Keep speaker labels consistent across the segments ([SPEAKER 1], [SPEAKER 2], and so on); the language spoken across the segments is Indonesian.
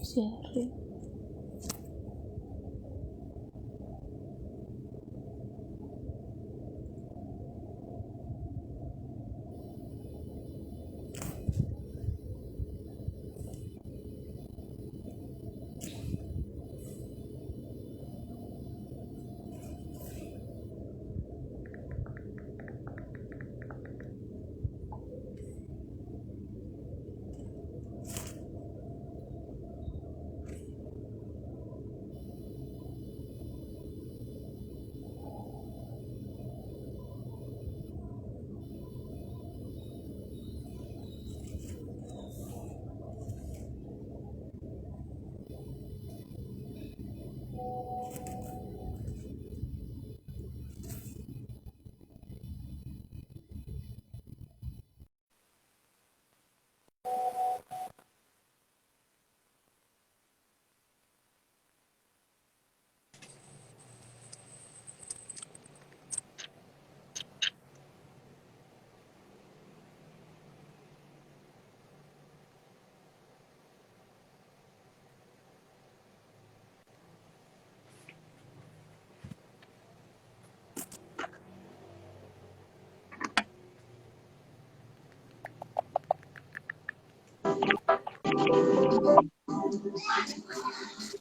[SPEAKER 1] Sharing.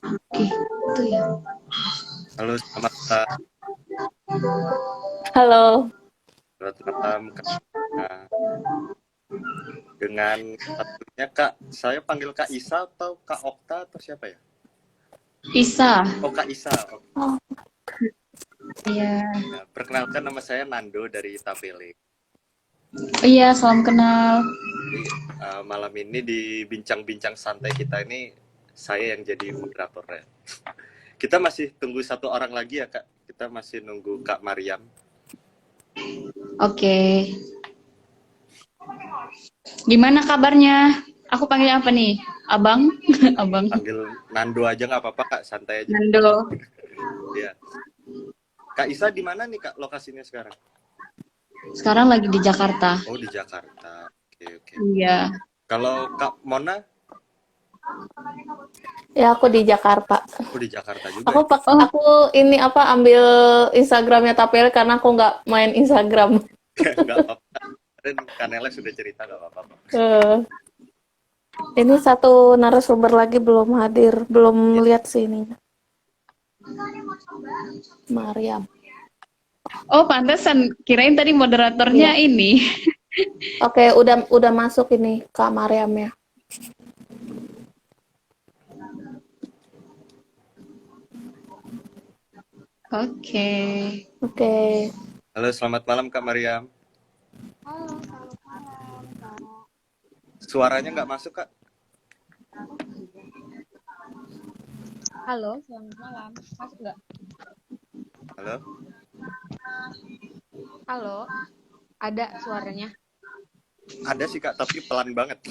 [SPEAKER 2] Oke, itu ya.
[SPEAKER 3] Halo, selamat malam.
[SPEAKER 1] Halo.
[SPEAKER 3] Selamat malam, Kak. Nah, dengan satunya Kak, saya panggil Kak Isa atau Kak Okta atau siapa ya?
[SPEAKER 2] Isa.
[SPEAKER 3] Oh, Kak Isa. Oh,
[SPEAKER 1] Oh,
[SPEAKER 2] Iya.
[SPEAKER 3] ya. Perkenalkan, nama saya Nando dari Tapele.
[SPEAKER 2] Iya, salam kenal.
[SPEAKER 3] Jadi, malam ini di bincang-bincang santai kita ini, saya yang jadi moderatornya. Kita masih tunggu satu orang lagi ya, Kak. Kita masih nunggu Kak Mariam.
[SPEAKER 2] Oke. Gimana kabarnya? Aku panggil apa nih? Abang? Abang.
[SPEAKER 3] Panggil Nando aja nggak apa-apa, Kak. Santai aja.
[SPEAKER 2] Nando.
[SPEAKER 3] Ya. Kak Isa di mana nih, Kak, lokasinya sekarang?
[SPEAKER 2] Sekarang lagi di Jakarta.
[SPEAKER 3] Oh, di Jakarta. Oke, oke.
[SPEAKER 2] Iya.
[SPEAKER 3] Kalau Kak Mona,
[SPEAKER 1] ya aku di Jakarta.
[SPEAKER 3] aku di Jakarta juga
[SPEAKER 1] Aku
[SPEAKER 3] ya.
[SPEAKER 2] Oh,
[SPEAKER 1] aku ini ambil Instagramnya Tapel karena aku nggak main Instagram.
[SPEAKER 3] Nggak apa-apa. Kemarin Kanela sudah cerita, nggak apa-apa.
[SPEAKER 1] Eh, ini satu narasumber lagi belum hadir, belum
[SPEAKER 3] Ya.
[SPEAKER 1] lihat sini. Mariam.
[SPEAKER 2] oh pantesan. Kirain tadi moderatornya
[SPEAKER 1] Iya.
[SPEAKER 2] ini.
[SPEAKER 1] Oke, udah masuk ini Kak Mariam ya.
[SPEAKER 2] Oke.
[SPEAKER 1] Oke.
[SPEAKER 3] Halo, selamat malam Kak Mariam.
[SPEAKER 4] Halo, selamat malam, Kak.
[SPEAKER 3] Suaranya nggak masuk, Kak.
[SPEAKER 4] Halo, selamat malam. Masuk nggak?
[SPEAKER 3] Halo.
[SPEAKER 4] Halo, ada suaranya?
[SPEAKER 3] Ada sih, Kak, tapi pelan banget.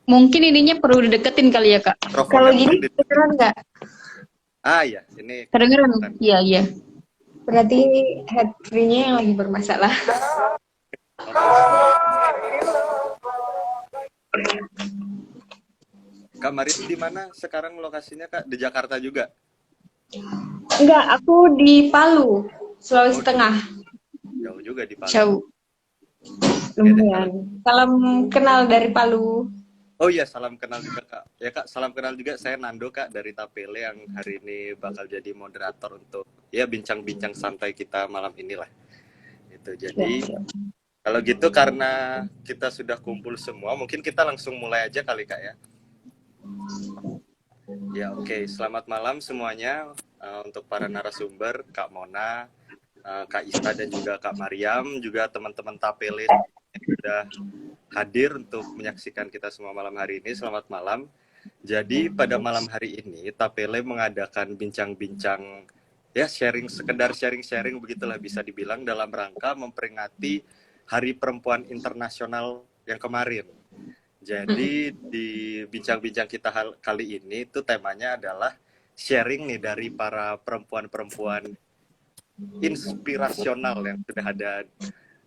[SPEAKER 2] Mungkin ininya perlu dideketin kali ya, Kak.
[SPEAKER 4] Kalau
[SPEAKER 3] Mikrofonnya
[SPEAKER 4] gini
[SPEAKER 3] mungkin
[SPEAKER 4] kedengeran nggak?
[SPEAKER 3] iya, ini
[SPEAKER 2] Kedengeran? Iya, iya.
[SPEAKER 4] Berarti headphone-nya yang lagi bermasalah.
[SPEAKER 3] Kak Mariam di mana sekarang lokasinya, Kak? Di Jakarta juga.
[SPEAKER 4] Enggak, aku di Palu, Sulawesi
[SPEAKER 3] Oh,
[SPEAKER 4] Tengah.
[SPEAKER 3] jauh juga di Palu.
[SPEAKER 2] Jauh.
[SPEAKER 4] Lumayan. Salam kenal dari Palu.
[SPEAKER 3] Oh iya, salam kenal juga, Kak. Ya, Kak, salam kenal juga. Saya Nando, Kak, dari Tapele yang hari ini bakal jadi moderator untuk ya bincang-bincang santai kita malam inilah. Itu. Jadi, kalau gitu karena kita sudah kumpul semua, mungkin kita langsung mulai aja kali, Kak, ya. Ya, oke. Selamat malam semuanya untuk para narasumber, Kak Mona, Kak Ista dan juga Kak Mariam, juga teman-teman Tapele yang sudah hadir untuk menyaksikan kita semua malam hari ini. Selamat malam. Jadi pada malam hari ini Tapele mengadakan bincang-bincang ya sekedar sharing-sharing begitulah bisa dibilang dalam rangka memperingati Hari Perempuan Internasional yang kemarin. Jadi di bincang-bincang kita kali ini itu temanya adalah sharing nih dari para perempuan-perempuan inspirasional yang sudah ada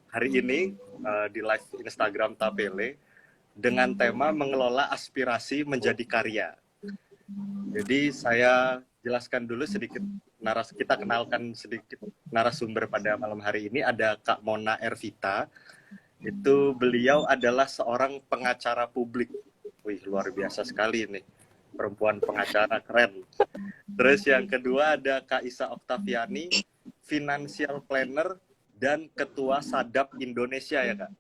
[SPEAKER 3] hari ini di live Instagram Tapele dengan tema mengelola aspirasi menjadi karya. Jadi saya jelaskan dulu sedikit kita kenalkan sedikit narasumber pada malam hari ini. Ada Kak Mona Ervita. Itu beliau adalah seorang pengacara publik. Wih, luar biasa sekali nih. Perempuan pengacara keren. Terus yang kedua ada Kak Isa Oktaviani, financial planner dan ketua Sadap Indonesia ya Kak.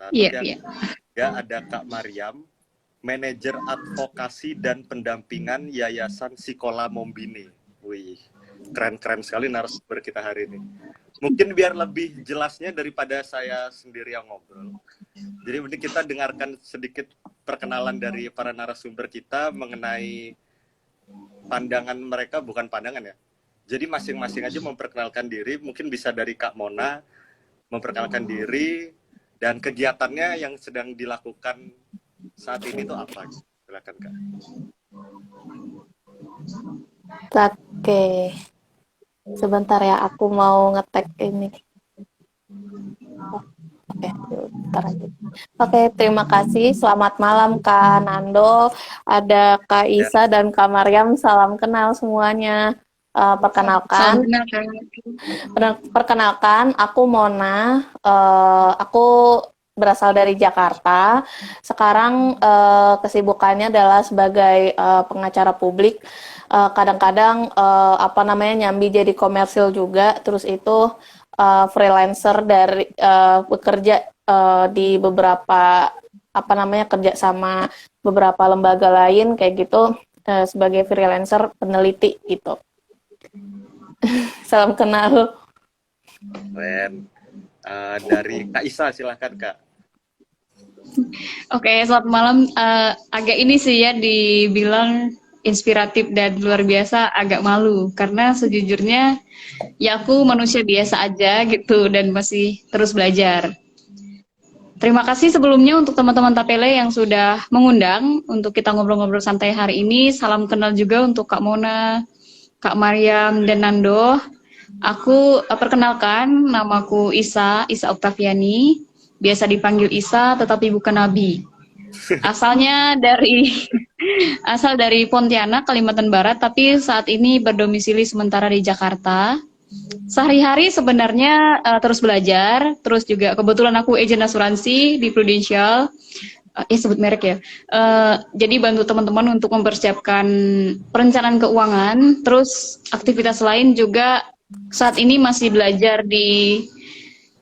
[SPEAKER 3] Nah, yang ketiga ada Kak Mariam, manajer advokasi dan pendampingan Yayasan Sikola Mombini. Wih, keren-keren sekali narasumber kita hari ini. Mungkin biar lebih jelasnya daripada saya sendiri yang ngobrol. Jadi mending kita dengarkan sedikit perkenalan dari para narasumber kita mengenai pandangan mereka, bukan pandangan ya. Jadi masing-masing aja memperkenalkan diri, mungkin bisa dari Kak Mona memperkenalkan diri dan kegiatannya yang sedang dilakukan saat ini itu apa? Silakan Kak.
[SPEAKER 1] Oke. Sebentar ya, aku mau ngetek ini. Oke, bentar aja. Oke, terima kasih. Selamat malam Kak Nando, ada Kak Isa dan Kak Mariam. Salam kenal semuanya. Perkenalkan, aku Mona. Aku berasal dari Jakarta. Sekarang kesibukannya adalah sebagai pengacara publik. Kadang-kadang nyambi jadi komersil juga. Terus itu freelancer dari bekerja di beberapa kerja sama beberapa lembaga lain kayak gitu sebagai freelancer peneliti gitu. Salam kenal.
[SPEAKER 3] Dari Kak Isa silahkan Kak.
[SPEAKER 2] Oke, selamat malam. Agak ini sih ya dibilang inspiratif dan luar biasa, agak malu karena sejujurnya ya aku manusia biasa aja gitu dan masih terus belajar. Terima kasih sebelumnya untuk teman-teman Tapele yang sudah mengundang untuk kita ngobrol-ngobrol santai hari ini. Salam kenal juga untuk Kak Mona, Kak Mariam, dan Nando. Aku perkenalkan, namaku Isa Oktaviani. Biasa dipanggil Isa, tetapi bukan Nabi. Asal dari Pontianak, Kalimantan Barat, tapi saat ini berdomisili sementara di Jakarta. Sehari-hari sebenarnya terus belajar, terus juga kebetulan aku agen asuransi di Prudential, sebut merek ya. Jadi bantu teman-teman untuk mempersiapkan perencanaan keuangan, terus aktivitas lain juga saat ini masih belajar di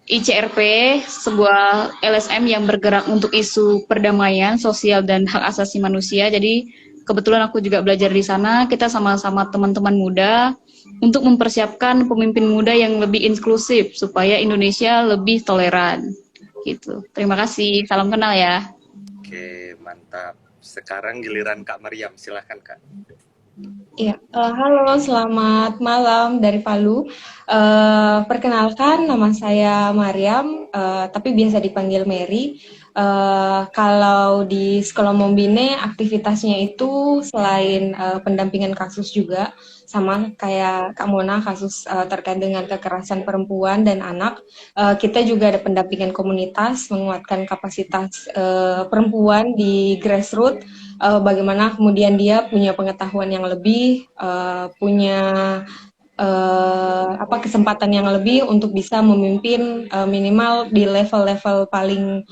[SPEAKER 2] ICRP, sebuah LSM yang bergerak untuk isu perdamaian sosial dan hak asasi manusia. Jadi kebetulan aku juga belajar di sana. Kita sama-sama teman-teman muda untuk mempersiapkan pemimpin muda yang lebih inklusif supaya Indonesia lebih toleran. Gitu. Terima kasih. Salam kenal ya.
[SPEAKER 3] Oke, mantap. Sekarang giliran Kak Mariam, silahkan Kak.
[SPEAKER 4] Iya, halo, selamat malam dari Palu. Perkenalkan, nama saya Mariam, tapi biasa dipanggil Mary. Kalau di Sekolah Mombine, aktivitasnya itu selain pendampingan kasus juga, sama kayak Kak Mona, kasus terkait dengan kekerasan perempuan dan anak. Kita juga ada pendampingan komunitas, menguatkan kapasitas perempuan di grassroots. Bagaimana kemudian dia punya pengetahuan yang lebih, punya kesempatan yang lebih untuk bisa memimpin minimal di level-level paling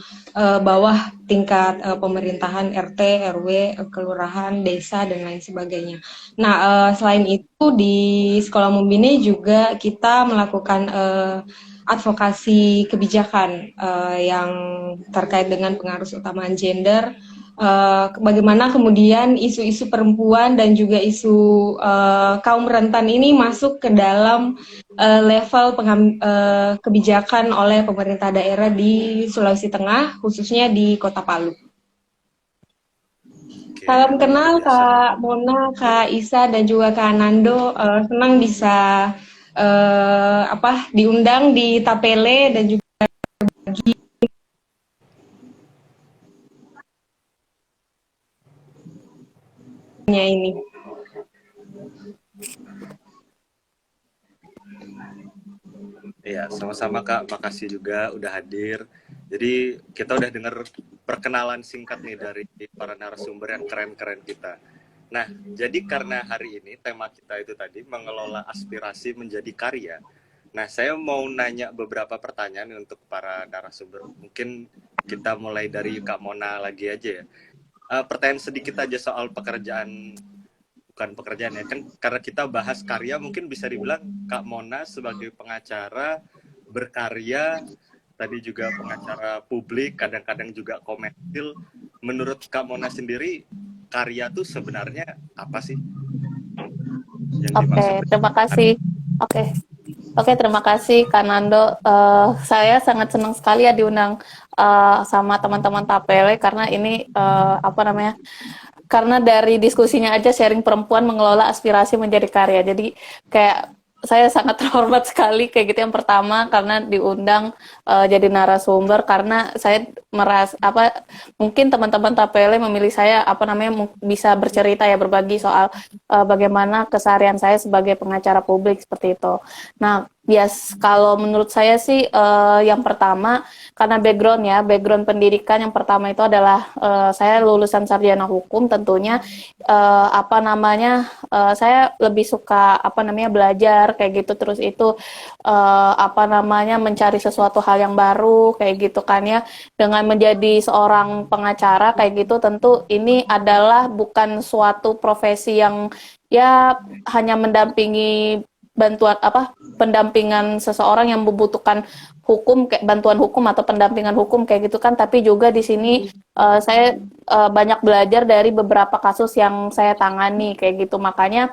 [SPEAKER 4] bawah tingkat pemerintahan RT, RW, kelurahan, desa dan lain sebagainya. Nah, selain itu di Sekolah Mombine juga kita melakukan advokasi kebijakan yang terkait dengan pengurus-utamaan gender. Bagaimana kemudian isu-isu perempuan dan juga isu kaum rentan ini masuk ke dalam level kebijakan oleh pemerintah daerah di Sulawesi Tengah, khususnya di Kota Palu. Oke, salam kenal Kak Mona, Kak Isa, dan juga Kak Nando. Senang bisa diundang di Tapele dan juga ini.
[SPEAKER 3] Iya, sama-sama Kak. Makasih juga udah hadir. Jadi kita udah dengar perkenalan singkat nih dari para narasumber yang keren-keren kita. Nah, jadi karena hari ini tema kita itu tadi mengelola aspirasi menjadi karya. Nah, saya mau nanya beberapa pertanyaan untuk para narasumber. Mungkin kita mulai dari Kak Mona lagi aja ya. Pertanyaan sedikit aja soal pekerjaan, bukan pekerjaan ya, kan karena kita bahas karya, mungkin bisa dibilang Kak Mona sebagai pengacara berkarya, tadi juga pengacara publik, kadang-kadang juga komersil. Menurut Kak Mona sendiri, karya tuh sebenarnya apa sih yang dimaksud
[SPEAKER 1] Oke,
[SPEAKER 3] dengan
[SPEAKER 1] terima kasih.
[SPEAKER 3] karya?
[SPEAKER 1] Oke. Oke, terima kasih Kak Nando. Saya sangat senang sekali ya diundang sama teman-teman Tapele karena ini apa namanya? Karena dari diskusinya aja sharing perempuan mengelola aspirasi menjadi karya. Jadi kayak saya sangat terhormat sekali kayak gitu yang pertama karena diundang jadi narasumber karena saya merasa apa mungkin teman-teman Tapele memilih saya apa namanya bisa bercerita ya berbagi soal bagaimana keseharian saya sebagai pengacara publik seperti itu. Nah, kalau menurut saya sih yang pertama karena background pendidikan yang pertama itu adalah saya lulusan sarjana hukum tentunya apa namanya saya lebih suka apa namanya belajar kayak gitu terus itu apa namanya mencari sesuatu hal yang baru kayak gitu kan ya dengan menjadi seorang pengacara kayak gitu tentu ini adalah bukan suatu profesi yang ya hanya mendampingi bantuan apa pendampingan seseorang yang membutuhkan hukum kayak bantuan hukum atau pendampingan hukum kayak gitu kan tapi juga di sini saya banyak belajar dari beberapa kasus yang saya tangani kayak gitu makanya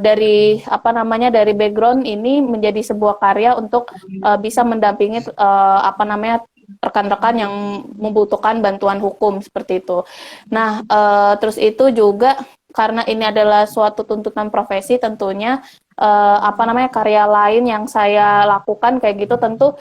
[SPEAKER 1] dari apa namanya dari background ini menjadi sebuah karya untuk bisa mendampingi apa namanya rekan-rekan yang membutuhkan bantuan hukum seperti itu. Nah, terus itu juga karena ini adalah suatu tuntutan profesi tentunya apa namanya karya lain yang saya lakukan kayak gitu tentu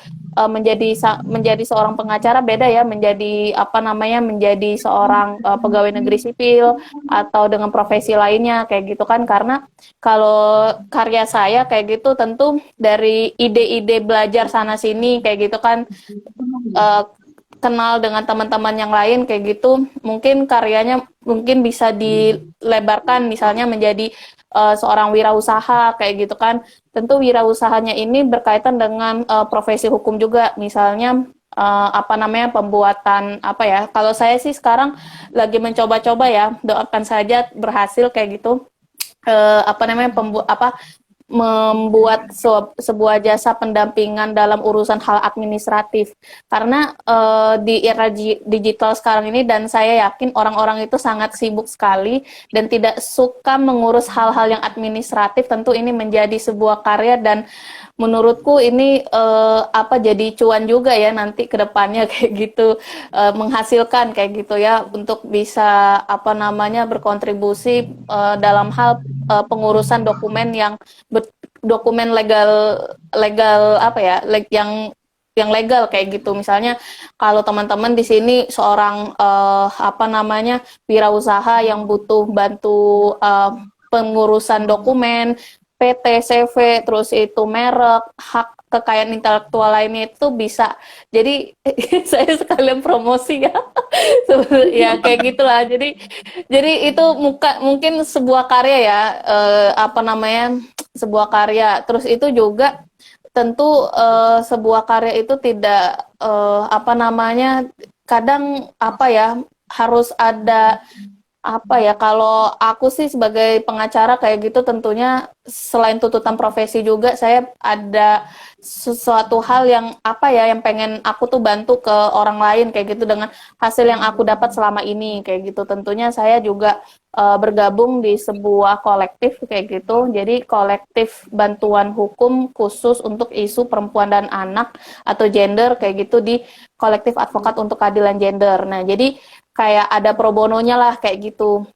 [SPEAKER 1] menjadi seorang pengacara beda ya menjadi apa namanya menjadi seorang pegawai negeri sipil atau dengan profesi lainnya kayak gitu kan karena kalau karya saya kayak gitu tentu dari ide-ide belajar sana sini kayak gitu kan uh, kenal dengan teman-teman yang lain kayak gitu mungkin karyanya mungkin bisa dilebarkan misalnya menjadi seorang wirausaha kayak gitu kan tentu wirausahanya ini berkaitan dengan profesi hukum juga misalnya apa namanya pembuatan apa ya kalau saya sih sekarang lagi mencoba-coba ya doakan saja berhasil kayak gitu apa namanya membuat sebuah jasa pendampingan dalam urusan hal administratif karena di era digital sekarang ini dan saya yakin orang-orang itu sangat sibuk sekali dan tidak suka mengurus hal-hal yang administratif tentu ini menjadi sebuah karya dan menurutku ini apa jadi cuan juga ya nanti ke depannya kayak gitu menghasilkan kayak gitu ya untuk bisa apa namanya berkontribusi dalam hal pengurusan dokumen yang dokumen legal apa ya yang legal kayak gitu misalnya kalau teman-teman di sini seorang apa namanya wirausaha yang butuh bantu pengurusan dokumen PT, CV, terus itu merek, hak kekayaan intelektual lainnya itu bisa. Jadi saya sekalian promosi ya, ya kayak gitulah. Jadi itu mungkin sebuah karya ya, apa namanya, sebuah karya. Terus itu juga tentu sebuah karya itu tidak apa namanya, kadang apa ya harus ada apa ya kalau aku sih sebagai pengacara kayak gitu tentunya selain tuntutan profesi juga saya ada sesuatu hal yang apa ya yang pengen aku tuh bantu ke orang lain kayak gitu dengan hasil yang aku dapat selama ini kayak gitu tentunya saya juga bergabung di sebuah kolektif kayak gitu jadi kolektif bantuan hukum khusus untuk isu perempuan dan anak atau gender kayak gitu di kolektif advokat untuk keadilan gender. Nah jadi kayak ada pro bononya lah kayak gitu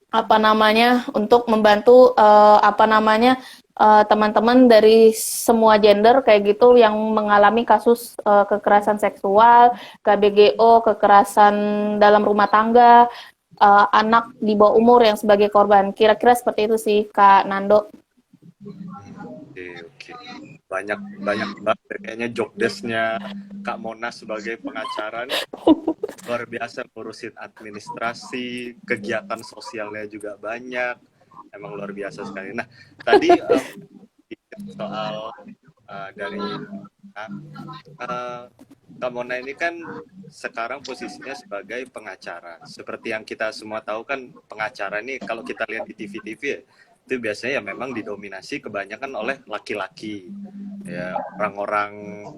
[SPEAKER 1] apa namanya untuk membantu apa namanya teman-teman dari semua gender kayak gitu yang mengalami kasus kekerasan seksual, KBGO, kekerasan dalam rumah tangga, anak di bawah umur yang sebagai korban. Kira-kira seperti itu sih, Kak Nando.
[SPEAKER 3] Oke. Banyak banget kayaknya job desk-nya Kak Mona sebagai pengacara nih. Luar biasa ngurusin administrasi, kegiatan sosialnya juga banyak. Emang luar biasa sekali. Nah, tadi soal dari Kak Mona ini kan sekarang posisinya sebagai pengacara. Seperti yang kita semua tahu kan, pengacara ini kalau kita lihat di TV-TV ya, itu biasanya ya memang didominasi kebanyakan oleh laki-laki. Ya, orang-orang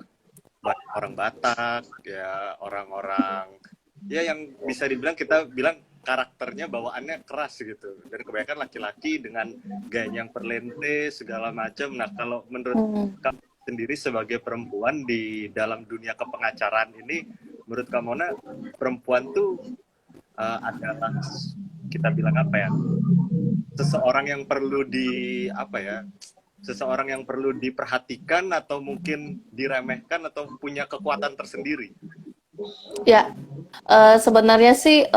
[SPEAKER 3] Batak, ya orang-orang ya yang bisa dibilang, kita bilang karakternya, bawaannya keras gitu. Dan kebanyakan laki-laki dengan gaya yang perlente segala macam. Nah, kalau menurut kamu sendiri sebagai perempuan di dalam dunia kepengacaraan ini, menurut Kak Mona, perempuan tuh adalah, kita bilang apa ya, seseorang yang perlu seseorang yang perlu diperhatikan atau mungkin diremehkan atau punya kekuatan tersendiri?
[SPEAKER 1] Ya, sebenarnya sih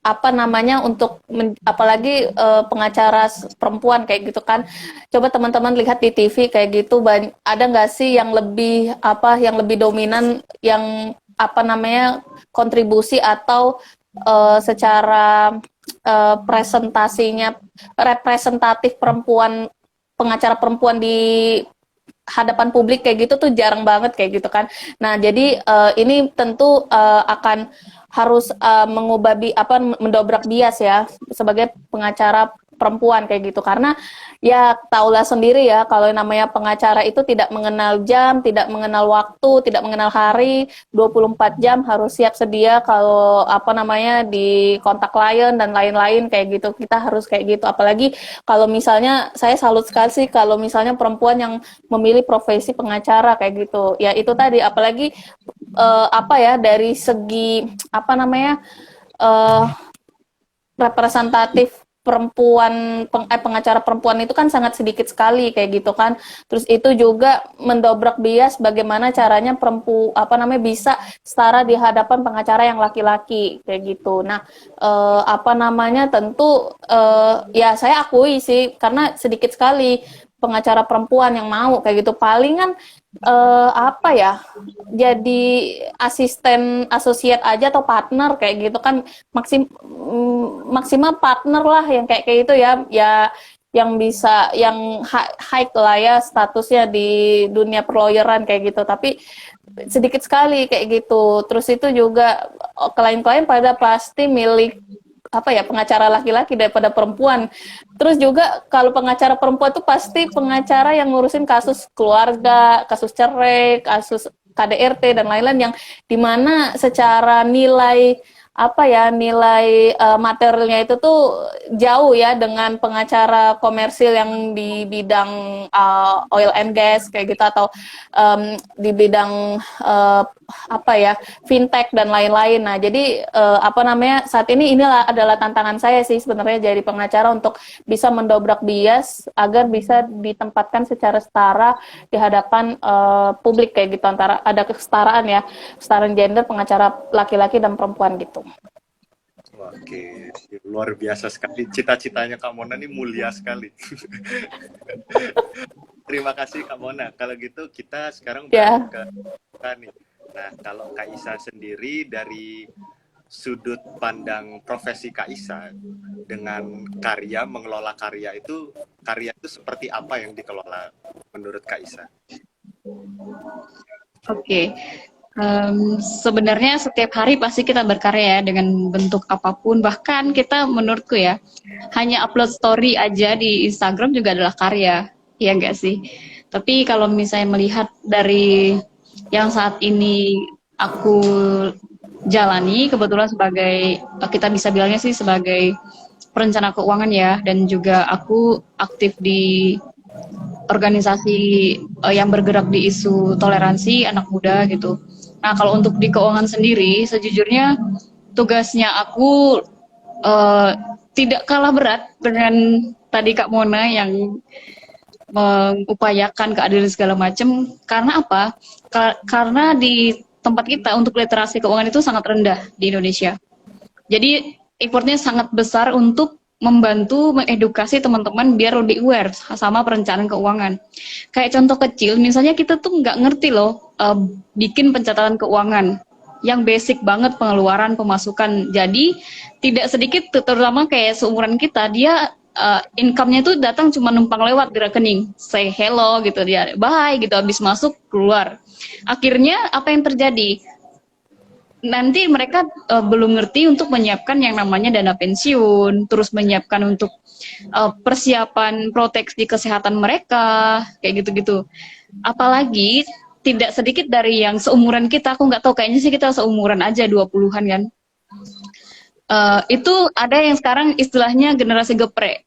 [SPEAKER 1] apa namanya, untuk apalagi pengacara perempuan kayak gitu kan, coba teman-teman lihat di TV kayak gitu, ada nggak sih yang lebih yang lebih dominan, yang apa namanya, kontribusi atau secara presentasinya representatif perempuan, pengacara perempuan di hadapan publik kayak gitu tuh jarang banget kayak gitu kan. Nah, jadi ini tentu akan harus mendobrak bias ya sebagai pengacara perempuan kayak gitu, karena ya taulah sendiri ya, kalau yang namanya pengacara itu tidak mengenal jam, tidak mengenal waktu, tidak mengenal hari, 24 jam harus siap sedia kalau di kontak klien dan lain-lain kayak gitu. Kita harus kayak gitu, apalagi kalau misalnya saya salut sekali sih kalau misalnya perempuan yang memilih profesi pengacara kayak gitu. Ya itu tadi, apalagi dari segi representatif perempuan, pengacara perempuan itu kan sangat sedikit sekali kayak gitu kan. Terus itu juga mendobrak bias bagaimana caranya bisa setara di hadapan pengacara yang laki-laki kayak gitu. Nah, tentu ya saya akui sih, karena sedikit sekali pengacara perempuan yang mau kayak gitu. Palingan jadi asisten associate aja atau partner kayak gitu kan, maksimal partner lah yang kayak gitu ya yang bisa, yang high lah ya statusnya di dunia perlawyeran kayak gitu. Tapi sedikit sekali kayak gitu. Terus itu juga klien-klien pada pasti milik pengacara laki-laki daripada perempuan. Terus juga kalau pengacara perempuan itu pasti pengacara yang ngurusin kasus keluarga, kasus cerai, kasus KDRT dan lain-lain, yang dimana secara nilai materialnya itu tuh jauh ya dengan pengacara komersil yang di bidang oil and gas kayak gitu, atau di bidang fintech dan lain-lain. Nah, jadi saat ini inilah adalah tantangan saya sih sebenarnya jadi pengacara, untuk bisa mendobrak bias agar bisa ditempatkan secara setara di hadapan publik kayak gitu, antara ada kesetaraan ya, kesetaraan gender pengacara laki-laki dan perempuan gitu.
[SPEAKER 3] Oke, luar biasa sekali. Cita-citanya Kak Mona ini mulia sekali. Terima kasih Kak Mona. Kalau gitu kita sekarang balik ke Kak nih. Nah, kalau Kak Isa sendiri, dari sudut pandang profesi Kak Isa dengan karya, mengelola karya itu seperti apa yang dikelola menurut Kak Isa?
[SPEAKER 2] Oke. Sebenarnya setiap hari pasti kita berkarya ya, dengan bentuk apapun. Bahkan kita, menurutku ya, hanya upload story aja di Instagram juga adalah karya, ya enggak sih? Tapi kalau misalnya melihat dari yang saat ini aku jalani, kebetulan sebagai, kita bisa bilangnya sih sebagai perencana keuangan ya, dan juga aku aktif di organisasi yang bergerak di isu toleransi anak muda gitu. Nah, kalau untuk di keuangan sendiri, sejujurnya tugasnya aku tidak kalah berat dengan tadi Kak Mona yang mengupayakan keadilan segala macam. Karena apa? Karena di tempat kita untuk literasi keuangan itu sangat rendah di Indonesia. Jadi effortnya sangat besar untuk membantu mengedukasi teman-teman biar lebih aware sama perencanaan keuangan. Kayak contoh kecil, misalnya kita tuh nggak ngerti loh bikin pencatatan keuangan yang basic banget, pengeluaran, pemasukan. Jadi tidak sedikit, terutama kayak seumuran kita, dia income-nya tuh datang cuma numpang lewat di rekening, say hello gitu, dia bye gitu, habis masuk keluar. Akhirnya apa yang terjadi? Nanti mereka belum ngerti untuk menyiapkan yang namanya dana pensiun, terus menyiapkan untuk persiapan proteksi kesehatan mereka, kayak gitu-gitu. Apalagi tidak sedikit dari yang seumuran kita, aku nggak tahu, kayaknya sih kita seumuran aja 20-an kan. Itu ada yang sekarang istilahnya generasi geprek.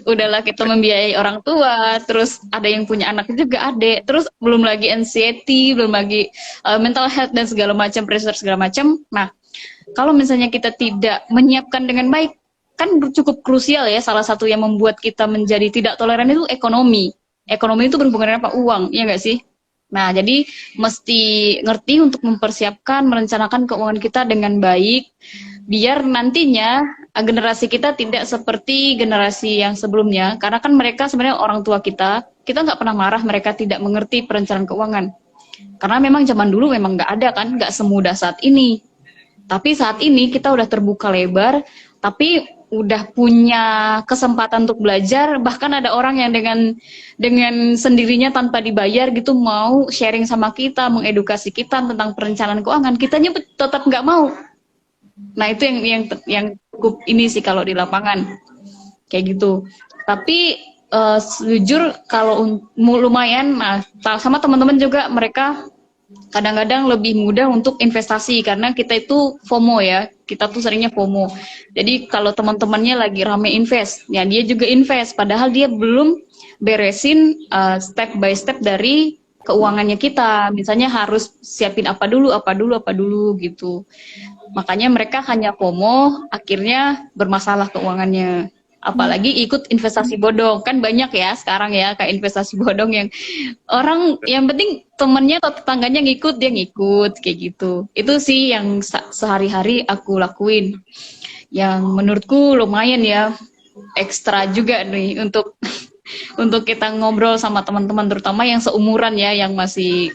[SPEAKER 2] Udahlah kita membiayai orang tua, terus ada yang punya anak juga adik, terus belum lagi anxiety, belum lagi mental health dan segala macam, pressure segala macam. Nah, kalau misalnya kita tidak menyiapkan dengan baik, kan cukup krusial ya, salah satu yang membuat kita menjadi tidak toleran itu ekonomi. Ekonomi itu berhubungan dengan apa? Uang, ya nggak sih? Nah, jadi mesti ngerti untuk mempersiapkan, merencanakan keuangan kita dengan baik, biar nantinya generasi kita tidak seperti generasi yang sebelumnya, karena kan mereka sebenarnya orang tua kita nggak pernah marah mereka tidak mengerti perencanaan keuangan, karena memang zaman dulu memang nggak ada kan, nggak semudah saat ini. Tapi saat ini kita udah terbuka lebar, tapi udah punya kesempatan untuk belajar, bahkan ada orang yang dengan sendirinya tanpa dibayar gitu mau sharing sama kita, mengedukasi kita tentang perencanaan keuangan, kitanya tetap nggak mau. Nah, itu yang cukup ini sih kalau di lapangan kayak gitu. Tapi jujur kalau lumayan, nah sama teman-teman juga mereka kadang-kadang lebih mudah untuk investasi karena kita itu FOMO ya, kita tuh seringnya FOMO. Jadi kalau teman-temannya lagi rame invest, ya dia juga invest, padahal dia belum beresin step by step dari keuangannya kita. Misalnya harus siapin apa dulu gitu. Makanya mereka hanya FOMO, akhirnya bermasalah keuangannya. Apalagi ikut investasi bodong, kan banyak ya sekarang ya kayak investasi bodong yang orang yang penting temennya atau tetangganya ngikut, dia ngikut kayak gitu. Itu sih yang sehari-hari aku lakuin, yang menurutku lumayan ya, ekstra juga nih untuk untuk kita ngobrol sama teman-teman, terutama yang seumuran ya, yang masih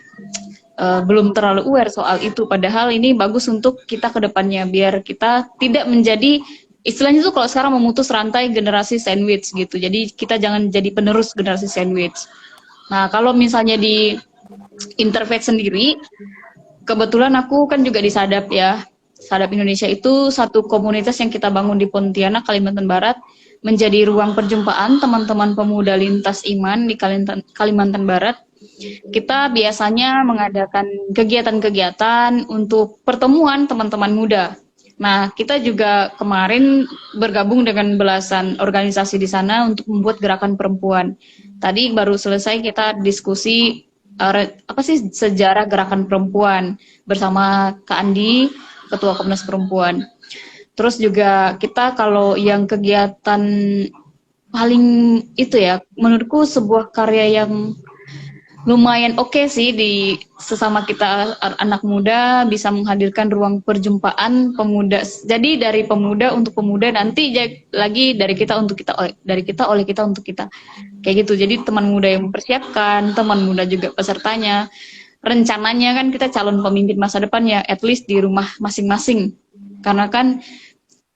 [SPEAKER 2] belum terlalu aware soal itu. Padahal ini bagus untuk kita ke depannya, biar kita tidak menjadi, istilahnya tuh kalau sekarang memutus rantai generasi sandwich gitu. Jadi kita jangan jadi penerus generasi sandwich. Nah, kalau misalnya di Interfaith sendiri, kebetulan aku kan juga di Sadap ya. Sadap Indonesia itu satu komunitas yang kita bangun di Pontianak, Kalimantan Barat, menjadi ruang perjumpaan teman-teman pemuda lintas iman di Kalimantan Barat. Kita biasanya mengadakan kegiatan-kegiatan untuk pertemuan teman-teman muda. Nah, kita juga kemarin bergabung dengan belasan organisasi di sana untuk membuat gerakan perempuan. Tadi baru selesai kita diskusi apa sih sejarah gerakan perempuan bersama Kak Andi, Ketua Komnas Perempuan. Terus juga kita kalau yang kegiatan paling itu ya, menurutku sebuah karya yang lumayan oke sih di sesama kita anak muda, bisa menghadirkan ruang perjumpaan pemuda. Jadi dari pemuda untuk pemuda, nanti lagi dari kita untuk kita, dari kita oleh kita untuk kita. Kayak gitu. Jadi teman muda yang mempersiapkan, teman muda juga pesertanya. Rencananya kan kita calon pemimpin masa depannya, at least di rumah masing-masing. Karena kan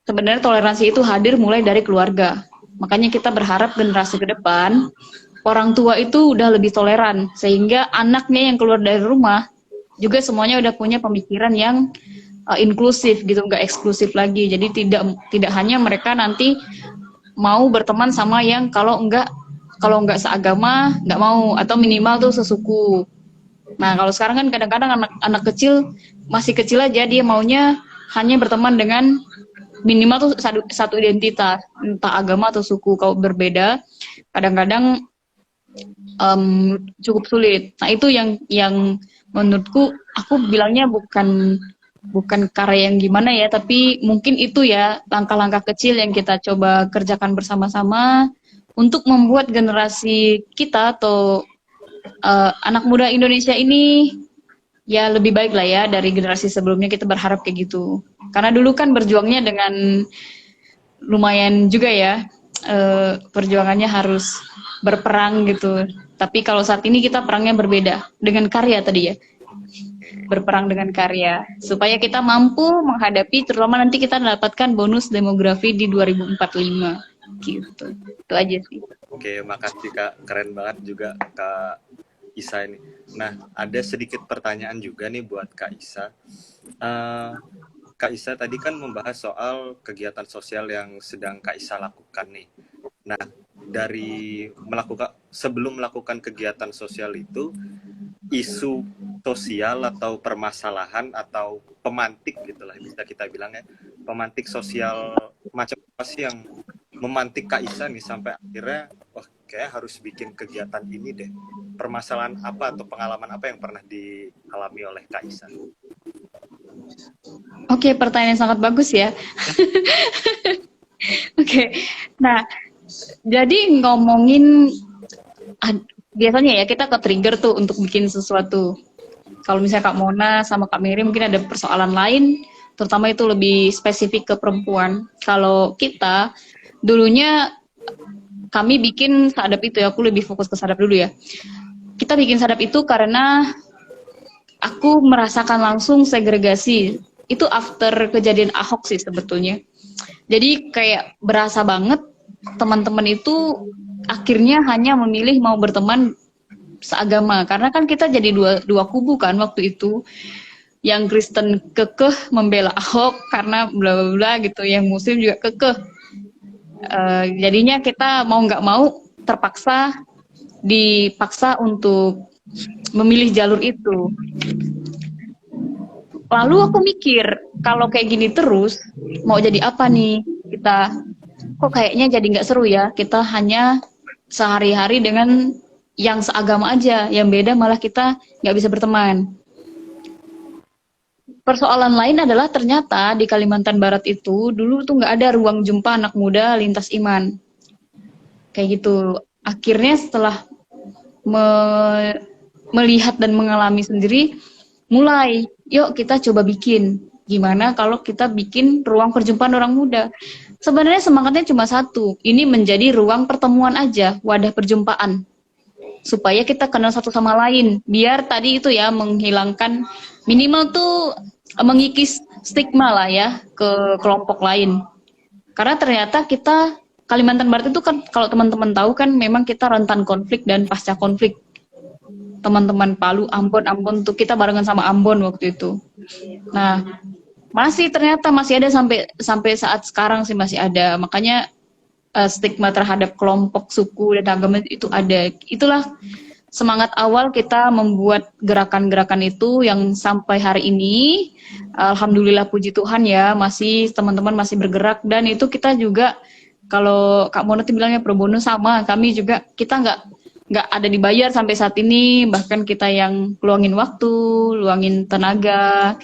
[SPEAKER 2] sebenarnya toleransi itu hadir mulai dari keluarga. Makanya kita berharap generasi ke depan orang tua itu udah lebih toleran, sehingga anaknya yang keluar dari rumah juga semuanya udah punya pemikiran yang inklusif gitu, nggak eksklusif lagi. Jadi tidak hanya mereka nanti mau berteman sama yang kalau nggak seagama nggak mau, atau minimal tuh sesuku. Nah, kalau sekarang kan kadang-kadang anak kecil masih kecil aja dia maunya hanya berteman dengan minimal tuh satu identitas, entah agama atau suku. Kalau berbeda kadang-kadang cukup sulit. Nah, itu yang menurutku, aku bilangnya bukan karya yang gimana ya, tapi mungkin itu ya langkah-langkah kecil yang kita coba kerjakan bersama-sama untuk membuat generasi kita atau anak muda Indonesia ini ya lebih baik lah ya dari generasi sebelumnya. Kita berharap kayak gitu. Karena dulu kan berjuangnya dengan lumayan juga ya, perjuangannya harus berperang gitu. Tapi kalau saat ini kita perangnya berbeda dengan karya tadi ya, berperang dengan karya supaya kita mampu menghadapi, terutama nanti kita mendapatkan bonus demografi di 2045 gitu. Itu aja sih.
[SPEAKER 3] Oke, makasih Kak, keren banget juga Kak Isa ini. Nah, ada sedikit pertanyaan juga nih buat Kak Isa. Kak Isa tadi kan membahas soal kegiatan sosial yang sedang Kak Isa lakukan nih. Nah, dari sebelum melakukan kegiatan sosial itu, isu sosial atau permasalahan atau pemantik gitulah bisa kita bilang ya, pemantik sosial macam apa sih yang memantik Kak Isa nih sampai akhirnya wah kayak harus bikin kegiatan ini deh. Permasalahan apa atau pengalaman apa yang pernah dialami oleh Kak Isa?
[SPEAKER 2] Oke, pertanyaan yang sangat bagus ya. Oke, nah jadi ngomongin biasanya ya kita ke trigger tuh untuk bikin sesuatu. Kalau misalnya Kak Mona sama Kak Mary mungkin ada persoalan lain, terutama itu lebih spesifik ke perempuan. Kalau kita dulunya kami bikin sadap itu ya, aku lebih fokus ke sadap dulu ya. Kita bikin sadap itu karena aku merasakan langsung segregasi. Itu after kejadian Ahok sih sebetulnya. Jadi kayak berasa banget teman-teman itu akhirnya hanya memilih mau berteman seagama. Karena kan kita jadi dua kubu kan waktu itu. Yang Kristen kekeh membela Ahok karena bla bla bla gitu. Yang Muslim juga kekeh. Jadinya kita mau nggak mau dipaksa untuk memilih jalur itu. Lalu aku mikir, kalau kayak gini terus, mau jadi apa nih kita? Kok kayaknya jadi nggak seru ya? Kita hanya sehari-hari dengan yang seagama aja, yang beda malah kita nggak bisa berteman. Persoalan lain adalah ternyata di Kalimantan Barat itu dulu tuh nggak ada ruang jumpa anak muda lintas iman. Kayak gitu. Akhirnya setelah melihat dan mengalami sendiri, mulai, yuk kita coba bikin. Gimana kalau kita bikin ruang perjumpaan orang muda? Sebenarnya semangatnya cuma satu, ini menjadi ruang pertemuan aja, wadah perjumpaan. Supaya kita kenal satu sama lain. Biar tadi itu ya, menghilangkan, minimal tuh mengikis stigma lah ya, ke kelompok lain. Karena ternyata kita, Kalimantan Barat itu kan, kalau teman-teman tahu kan, memang kita rentan konflik dan pasca konflik. Teman-teman Palu, Ambon tuh kita barengan sama Ambon waktu itu. Nah, ternyata masih ada sampai saat sekarang sih masih ada. Makanya stigma terhadap kelompok suku dan agama itu ada. Itulah semangat awal kita membuat gerakan-gerakan itu yang sampai hari ini, alhamdulillah puji Tuhan ya, teman-teman masih bergerak. Dan itu kita juga, kalau Kak Mona tuh bilangnya pro bono, sama kami juga, kita nggak ada dibayar sampai saat ini, bahkan kita yang luangin waktu, luangin tenaga,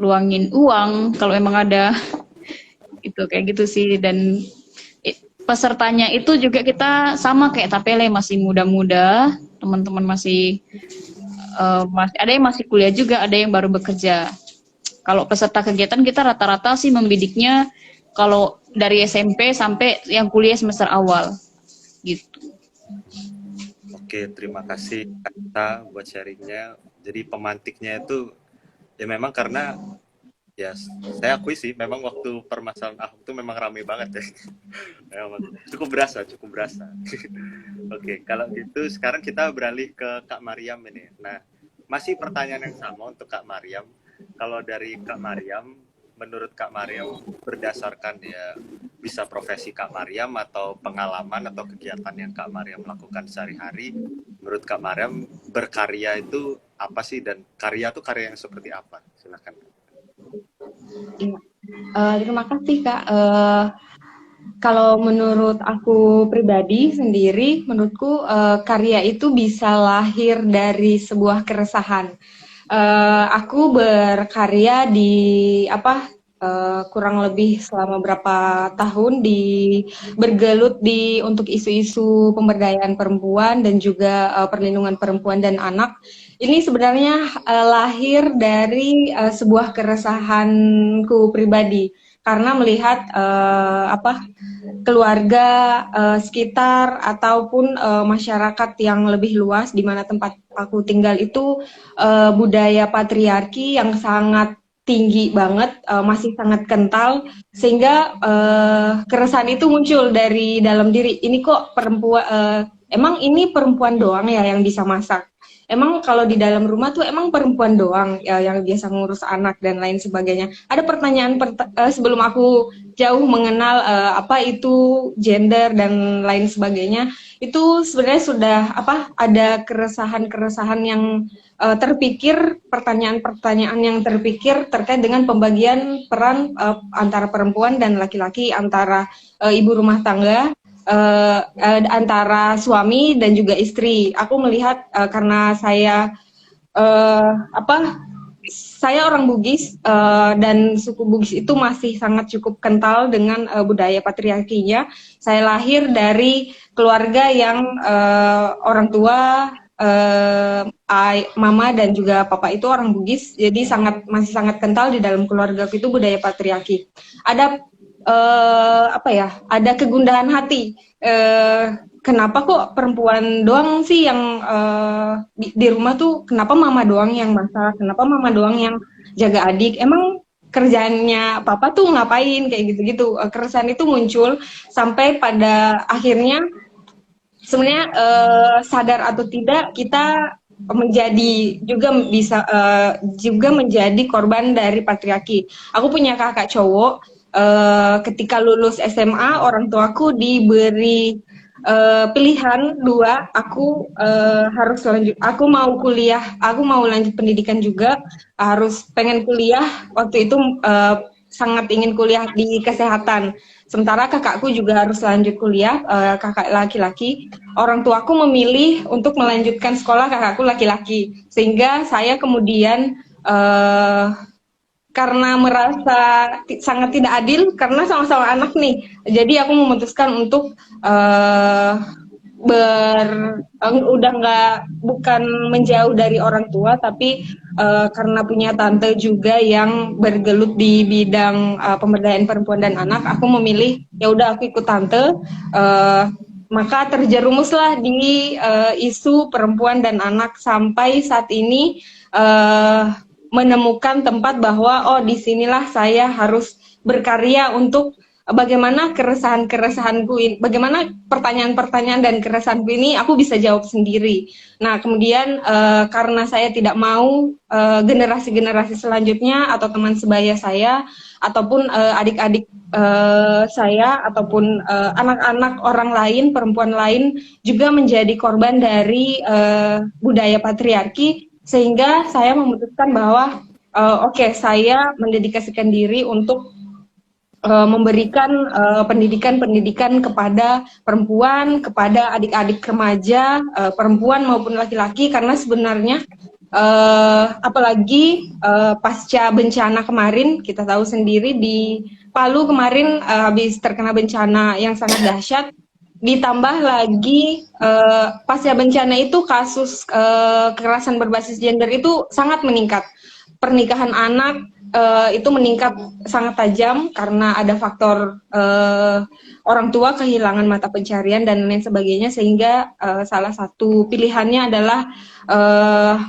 [SPEAKER 2] luangin uang kalau emang ada. Itu kayak gitu sih. Dan pesertanya itu juga kita sama kayak Tapele, masih muda-muda, teman-teman masih ada yang masih kuliah juga, ada yang baru bekerja. Kalau peserta kegiatan kita rata-rata sih membidiknya kalau dari SMP sampai yang kuliah semester awal gitu.
[SPEAKER 3] Oke, terima kasih Kak Ita buat sharingnya. Jadi pemantiknya itu ya memang karena ya saya akui sih memang waktu permasalahan Ahok itu memang ramai banget ya. Cukup berasa. Oke, kalau gitu sekarang kita beralih ke Kak Mariam ini. Nah, masih pertanyaan yang sama untuk Kak Mariam. Kalau dari Kak Mariam, menurut Kak Mariam berdasarkan ya bisa profesi Kak Mariam atau pengalaman atau kegiatan yang Kak Mariam lakukan sehari-hari, menurut Kak Mariam berkarya itu apa sih, dan karya itu karya yang seperti apa? Silakan.
[SPEAKER 4] Terima kasih Kak. Kalau menurut aku pribadi sendiri, menurutku karya itu bisa lahir dari sebuah keresahan. Aku berkarya kurang lebih selama berapa tahun bergelut untuk isu-isu pemberdayaan perempuan dan juga perlindungan perempuan dan anak. Ini sebenarnya lahir dari sebuah keresahanku pribadi karena melihat keluarga sekitar ataupun masyarakat yang lebih luas di mana tempat aku tinggal itu budaya patriarki yang sangat tinggi banget, masih sangat kental, sehingga keresahan itu muncul dari dalam diri. Ini kok perempuan, emang ini perempuan doang ya yang bisa masak? Emang kalau di dalam rumah tuh emang perempuan doang ya, yang biasa ngurus anak dan lain sebagainya. Ada pertanyaan sebelum aku jauh mengenal apa itu gender dan lain sebagainya, itu sebenarnya sudah ada keresahan-keresahan yang terpikir, pertanyaan-pertanyaan yang terpikir terkait dengan pembagian peran antara perempuan dan laki-laki, antara ibu rumah tangga, antara suami dan juga istri. Aku melihat karena saya orang Bugis dan suku Bugis itu masih sangat cukup kental dengan budaya patriarkinya. Saya lahir dari keluarga yang orang tua, mama dan juga papa itu orang Bugis, jadi masih sangat kental di dalam keluarga itu budaya patriarki. Ada ada kegundahan hati. Kenapa kok perempuan doang sih yang di rumah tuh, kenapa mama doang yang masak, kenapa mama doang yang jaga adik, emang kerjaannya papa tuh ngapain, kayak gitu-gitu. Keresahan itu muncul sampai pada akhirnya sebenarnya sadar atau tidak kita juga menjadi korban dari patriarki. Aku punya kakak cowok. Ketika lulus SMA, orang tuaku diberi pilihan dua. Aku mau kuliah, aku mau lanjut pendidikan juga, pengen kuliah. Waktu itu sangat ingin kuliah di kesehatan. Sementara kakakku juga harus lanjut kuliah, kakak laki-laki. Orang tuaku memilih untuk melanjutkan sekolah kakakku laki-laki, sehingga saya kemudian karena merasa sangat tidak adil karena sama-sama anak nih, jadi aku memutuskan untuk bukan menjauh dari orang tua, tapi karena punya tante juga yang bergelut di bidang pemberdayaan perempuan dan anak, aku memilih ya udah aku ikut tante. Maka terjerumuslah di isu perempuan dan anak sampai saat ini, menemukan tempat bahwa disinilah saya harus berkarya untuk bagaimana keresahanku ini, bagaimana pertanyaan-pertanyaan dan keresahanku ini aku bisa jawab sendiri. Nah, kemudian karena saya tidak mau generasi-generasi selanjutnya atau teman sebaya saya ataupun adik-adik saya ataupun anak-anak orang lain, perempuan lain juga menjadi korban dari budaya patriarki, sehingga saya memutuskan bahwa saya mendedikasikan diri untuk memberikan pendidikan kepada perempuan, kepada adik-adik remaja, perempuan maupun laki-laki, karena sebenarnya apalagi pasca bencana kemarin, kita tahu sendiri di Palu kemarin habis terkena bencana yang sangat dahsyat, ditambah lagi pasca bencana itu kasus kekerasan berbasis gender itu sangat meningkat. Pernikahan anak itu meningkat sangat tajam karena ada faktor orang tua kehilangan mata pencarian dan lain sebagainya, sehingga salah satu pilihannya adalah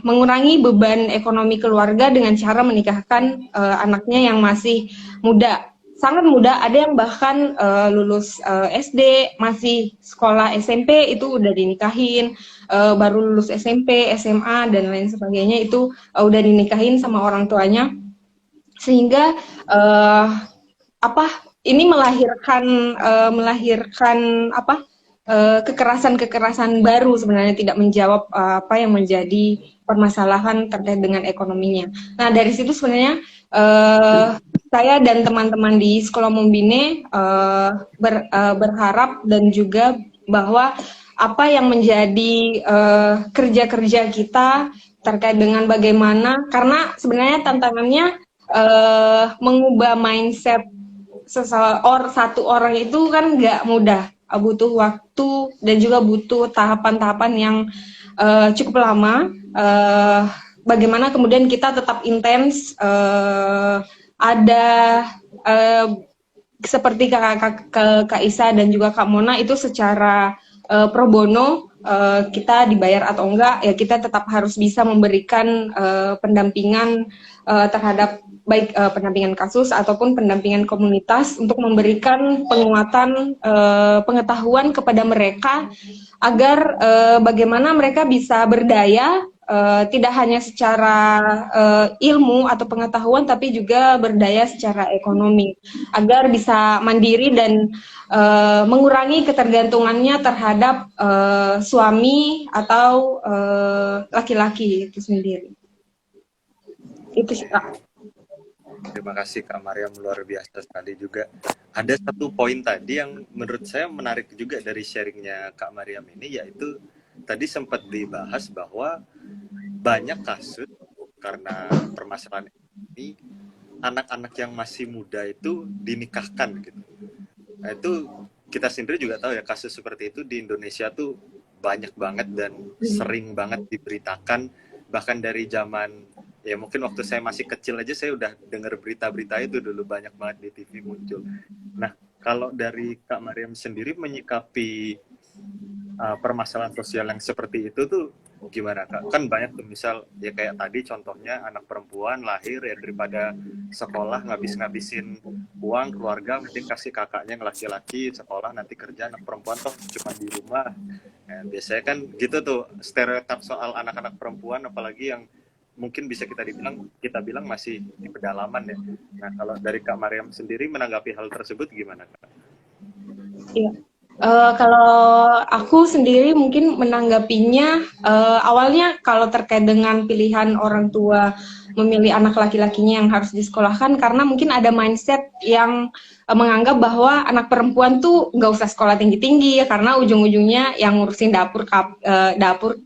[SPEAKER 4] mengurangi beban ekonomi keluarga dengan cara menikahkan anaknya yang masih muda. Sangat muda, ada yang bahkan lulus SD, masih sekolah SMP itu udah dinikahin, baru lulus SMP, SMA dan lain sebagainya itu udah dinikahin sama orang tuanya, sehingga ini melahirkan kekerasan baru, sebenarnya tidak menjawab apa yang menjadi permasalahan terkait dengan ekonominya. Nah, dari situ sebenarnya saya dan teman-teman di Sekolah Mumbine berharap dan juga bahwa apa yang menjadi kerja-kerja kita terkait dengan bagaimana, karena sebenarnya tantangannya mengubah mindset satu orang itu kan nggak mudah, butuh waktu dan juga butuh tahapan-tahapan yang cukup lama. Bagaimana kemudian kita tetap intens, ada seperti Kak Isa dan juga Kak Mona itu secara pro bono, kita dibayar atau enggak ya kita tetap harus bisa memberikan pendampingan terhadap baik pendampingan kasus ataupun pendampingan komunitas untuk memberikan penguatan pengetahuan kepada mereka agar bagaimana mereka bisa berdaya, tidak hanya secara ilmu atau pengetahuan tapi juga berdaya secara ekonomi agar bisa mandiri dan mengurangi ketergantungannya terhadap suami atau laki-laki itu sendiri. Itu sih, Kak.
[SPEAKER 3] Terima kasih Kak Mariam, luar biasa sekali juga. Ada satu poin tadi yang menurut saya menarik juga dari sharingnya Kak Mariam ini, yaitu tadi sempat dibahas bahwa banyak kasus karena permasalahan ini anak-anak yang masih muda itu dinikahkan gitu. Nah itu kita sendiri juga tahu ya, kasus seperti itu di Indonesia tuh banyak banget dan sering banget diberitakan, bahkan dari zaman ya mungkin waktu saya masih kecil aja saya udah dengar berita-berita itu dulu, banyak banget di TV muncul. Nah kalau dari Kak Mariam sendiri menyikapi permasalahan sosial yang seperti itu tuh gimana Kak? Kan banyak tuh misal ya kayak tadi contohnya anak perempuan lahir ya daripada sekolah ngabis-ngabisin uang keluarga mending kasih kakaknya yang laki-laki sekolah nanti kerja, anak perempuan toh cuma di rumah. Nah, biasanya kan gitu tuh stereotip soal anak-anak perempuan, apalagi yang mungkin bisa kita bilang masih di pedalaman ya. Nah kalau dari Kak Mariam sendiri menanggapi hal tersebut gimana Kak?
[SPEAKER 4] Iya. Kalau aku sendiri mungkin menanggapinya, awalnya kalau terkait dengan pilihan orang tua memilih anak laki-lakinya yang harus disekolahkan, karena mungkin ada mindset yang menganggap bahwa anak perempuan tuh nggak usah sekolah tinggi-tinggi ya, karena ujung-ujungnya yang ngurusin dapur,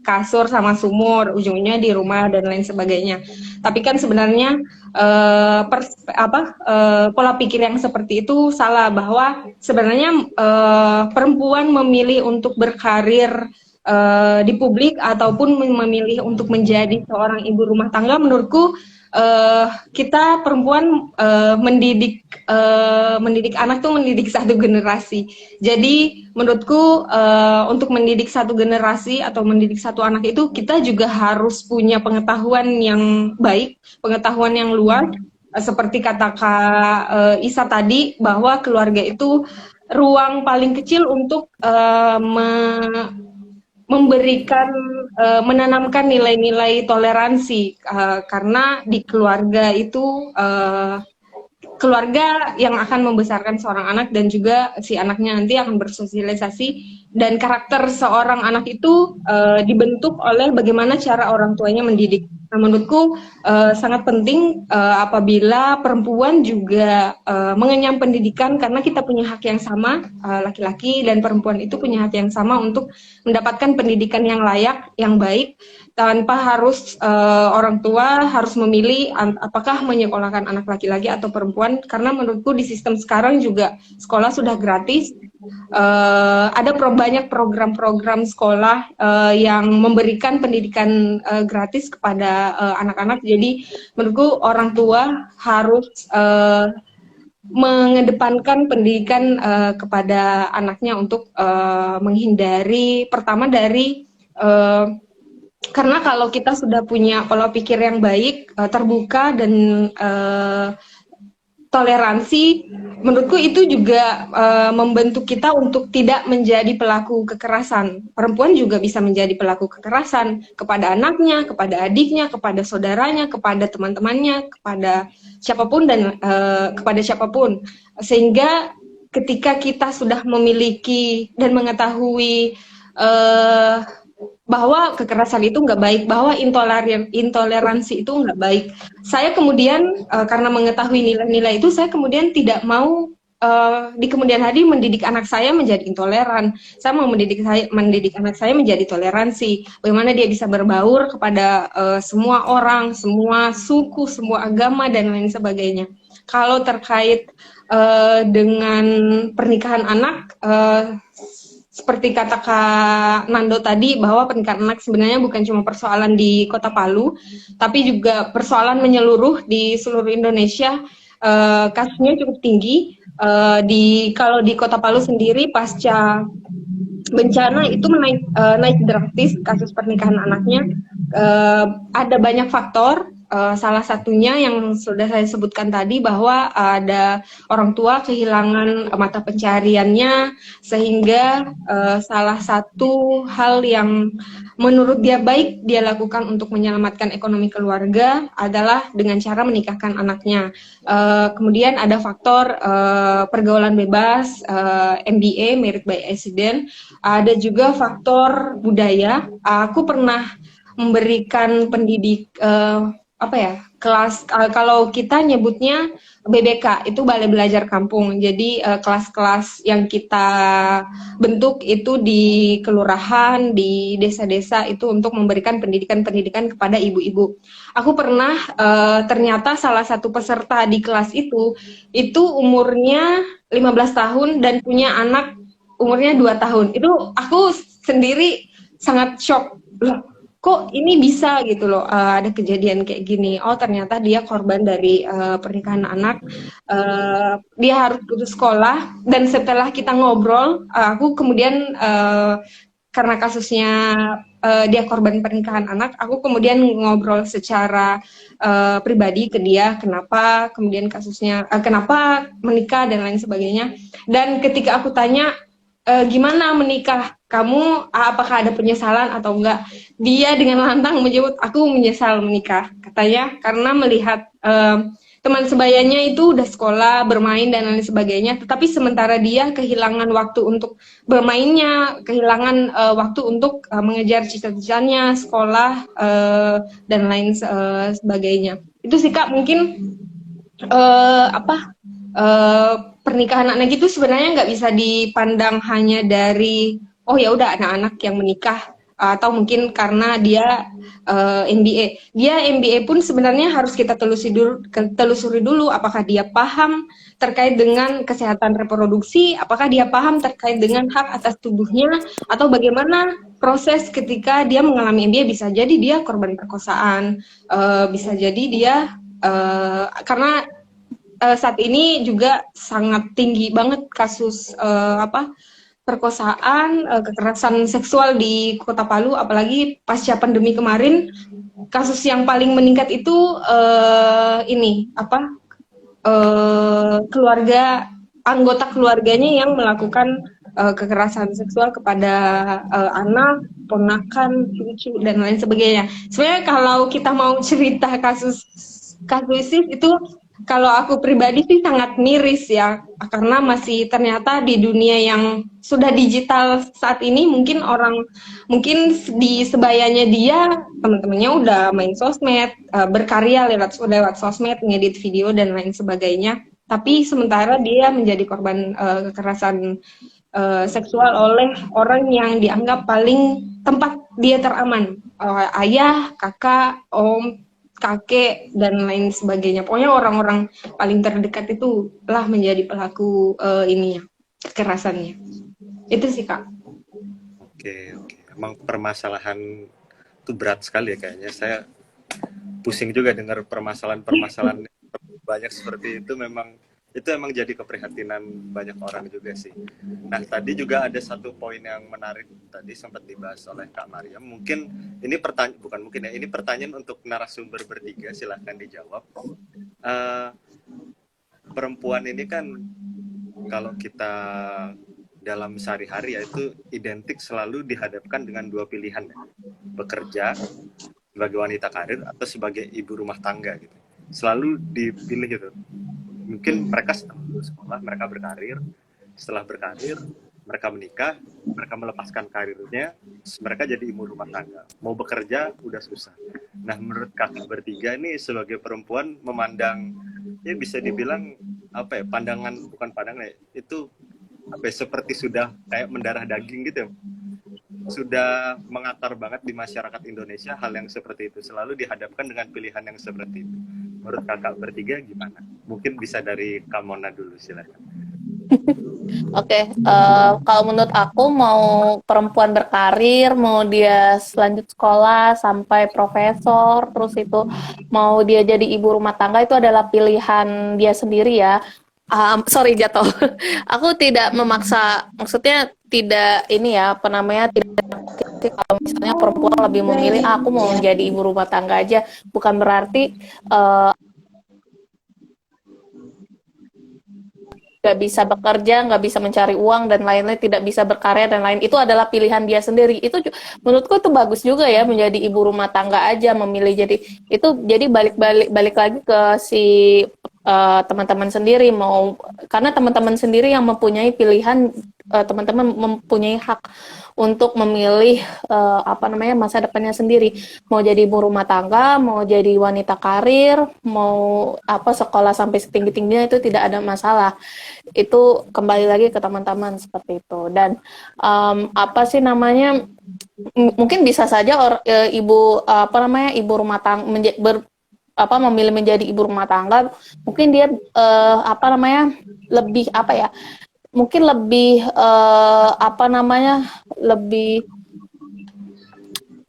[SPEAKER 4] kasur sama sumur, ujungnya di rumah dan lain sebagainya. Tapi kan sebenarnya pola pikir yang seperti itu salah, bahwa sebenarnya perempuan memilih untuk berkarir di publik ataupun memilih untuk menjadi seorang ibu rumah tangga, menurutku kita perempuan mendidik anak tuh mendidik satu generasi. Jadi menurutku untuk mendidik satu generasi atau mendidik satu anak itu kita juga harus punya pengetahuan yang baik, pengetahuan yang luas, seperti kata Kak Isa tadi, bahwa keluarga itu ruang paling kecil untuk memberikan, menanamkan nilai-nilai toleransi, karena di keluarga itu keluarga yang akan membesarkan seorang anak dan juga si anaknya nanti akan bersosialisasi, dan karakter seorang anak itu dibentuk oleh bagaimana cara orang tuanya mendidik. Nah, menurutku sangat penting apabila perempuan juga mengenyam pendidikan, karena kita punya hak yang sama, laki-laki dan perempuan itu punya hak yang sama untuk mendapatkan pendidikan yang layak, yang baik, tanpa harus orang tua harus memilih apakah menyekolahkan anak laki-laki atau perempuan, karena menurutku di sistem sekarang juga sekolah sudah gratis. Ada banyak program-program sekolah yang memberikan pendidikan gratis kepada anak-anak. Jadi menurutku orang tua harus mengedepankan pendidikan kepada anaknya untuk menghindari, pertama dari karena kalau kita sudah punya pola pikir yang baik, terbuka dan toleransi, menurutku itu juga membentuk kita untuk tidak menjadi pelaku kekerasan. Perempuan juga bisa menjadi pelaku kekerasan kepada anaknya, kepada adiknya, kepada saudaranya, kepada teman-temannya, kepada siapapun dan kepada siapapun. Sehingga ketika kita sudah memiliki dan mengetahui bahwa kekerasan itu nggak baik, bahwa intoleransi itu nggak baik, saya kemudian karena mengetahui nilai-nilai itu, saya kemudian tidak mau di kemudian hari mendidik anak saya menjadi intoleran. Saya mau mendidik anak saya menjadi toleransi. Bagaimana dia bisa berbaur kepada semua orang, semua suku, semua agama dan lain sebagainya. Kalau terkait dengan pernikahan anak, seperti kata Kak Nando tadi, bahwa pernikahan anak sebenarnya bukan cuma persoalan di Kota Palu, tapi juga persoalan menyeluruh di seluruh Indonesia. Kasusnya cukup tinggi. Kalau di Kota Palu sendiri pasca bencana itu naik drastis kasus pernikahan anaknya. Ada banyak faktor. Salah satunya yang sudah saya sebutkan tadi, bahwa ada orang tua kehilangan mata pencahariannya, sehingga salah satu hal yang menurut dia baik dia lakukan untuk menyelamatkan ekonomi keluarga adalah dengan cara menikahkan anaknya. Kemudian ada faktor pergaulan bebas, MBA, Merit by Accident. Ada juga faktor budaya. Aku pernah memberikan kelas, kalau kita nyebutnya BBK, itu Balai Belajar Kampung. Jadi kelas-kelas yang kita bentuk itu di kelurahan, di desa-desa, itu untuk memberikan pendidikan-pendidikan kepada ibu-ibu. Aku pernah, ternyata salah satu peserta di kelas itu umurnya 15 tahun dan punya anak umurnya 2 tahun. Itu aku sendiri sangat shock. Loh, kok ini bisa gitu loh, ada kejadian kayak gini. Oh, ternyata dia korban dari pernikahan anak. Dia harus putus sekolah, dan setelah kita ngobrol, aku kemudian karena kasusnya dia korban pernikahan anak, aku kemudian ngobrol secara pribadi ke dia, kenapa kemudian kasusnya, kenapa menikah dan lain sebagainya. Dan ketika aku tanya, gimana menikah kamu, apakah ada penyesalan atau enggak, dia dengan lantang menyebut, aku menyesal menikah, katanya, karena melihat teman sebayanya itu udah sekolah, bermain dan lain sebagainya, tetapi sementara dia kehilangan waktu untuk bermainnya, kehilangan waktu untuk mengejar cita-citanya, sekolah dan lain sebagainya. Itu sih Kak, mungkin pernikahan anak itu sebenarnya nggak bisa dipandang hanya dari ya udah anak-anak yang menikah, atau mungkin karena dia MBA. Dia MBA pun sebenarnya harus kita telusuri dulu apakah dia paham terkait dengan kesehatan reproduksi, apakah dia paham terkait dengan hak atas tubuhnya, atau bagaimana proses ketika dia mengalami MBA. Bisa jadi dia korban perkosaan, bisa jadi dia karena saat ini juga sangat tinggi banget kasus perkosaan, kekerasan seksual di Kota Palu, apalagi pasca pandemi kemarin. Kasus yang paling meningkat itu anggota keluarganya yang melakukan kekerasan seksual kepada anak, ponakan, cucu dan lain sebagainya. Sebenarnya kalau kita mau cerita kasus itu, kalau aku pribadi sih sangat miris ya, karena masih ternyata di dunia yang sudah digital saat ini, mungkin di sebayanya dia, teman-temannya udah main sosmed, berkarya lewat sosmed, ngedit video dan lain sebagainya. Tapi sementara dia menjadi korban kekerasan seksual oleh orang yang dianggap paling tempat dia teraman, ayah, kakak, om, kakek dan lain sebagainya. Pokoknya orang-orang paling terdekat itu lah menjadi pelaku kekerasannya. Itu sih Kak.
[SPEAKER 3] Oke. Emang permasalahan itu berat sekali ya kayaknya. Saya pusing juga dengar permasalahan banyak seperti itu. Itu emang jadi keprihatinan banyak orang juga sih. Nah, tadi juga ada satu poin yang menarik tadi sempat dibahas oleh Kak Mariam. Mungkin ini ini pertanyaan untuk narasumber bertiga, silahkan dijawab. Perempuan ini kan kalau kita dalam sehari-hari yaitu identik selalu dihadapkan dengan dua pilihan, ya. Bekerja sebagai wanita karir atau sebagai ibu rumah tangga gitu. Selalu dipilih gitu. Mungkin mereka setelah sekolah, mereka berkarir. Setelah berkarir, mereka menikah, mereka melepaskan karirnya, mereka jadi ibu rumah tangga. Mau bekerja, udah susah. Nah, menurut kakak bertiga ini sebagai perempuan memandang ya bisa dibilang apa ya, bukan pandangan ya, itu apa ya, seperti sudah kayak mendarah daging gitu ya. Sudah mengakar banget di masyarakat Indonesia hal yang seperti itu, selalu dihadapkan dengan pilihan yang seperti itu. Menurut kakak bertiga gimana? Mungkin bisa dari Kamona dulu, silakan.
[SPEAKER 1] Oke, kalau menurut aku mau perempuan berkarir, mau dia selanjut sekolah sampai profesor, terus itu mau dia jadi ibu rumah tangga itu adalah pilihan dia sendiri ya. Sorry jatuh. Aku tidak memaksa, maksudnya tidak ini ya, apa namanya, tidak kalau misalnya perempuan lebih memilih aku mau jadi ibu rumah tangga aja, bukan berarti nggak bisa bekerja, nggak bisa mencari uang dan lain-lain, tidak bisa berkarya dan lain, itu adalah pilihan dia sendiri. Itu menurutku itu bagus juga ya, menjadi ibu rumah tangga aja, memilih jadi itu, jadi balik lagi ke si teman-teman sendiri, mau karena teman-teman sendiri yang mempunyai pilihan, teman-teman mempunyai hak untuk memilih apa namanya, masa depannya sendiri, mau jadi ibu rumah tangga, mau jadi wanita karir, mau apa, sekolah sampai setinggi-tingginya, itu tidak ada masalah. Itu kembali lagi ke teman-teman seperti itu. Dan apa sih namanya, mungkin bisa saja ibu apa namanya, ibu rumah tangga memilih menjadi ibu rumah tangga, mungkin dia apa namanya, lebih apa ya, mungkin lebih apa namanya, lebih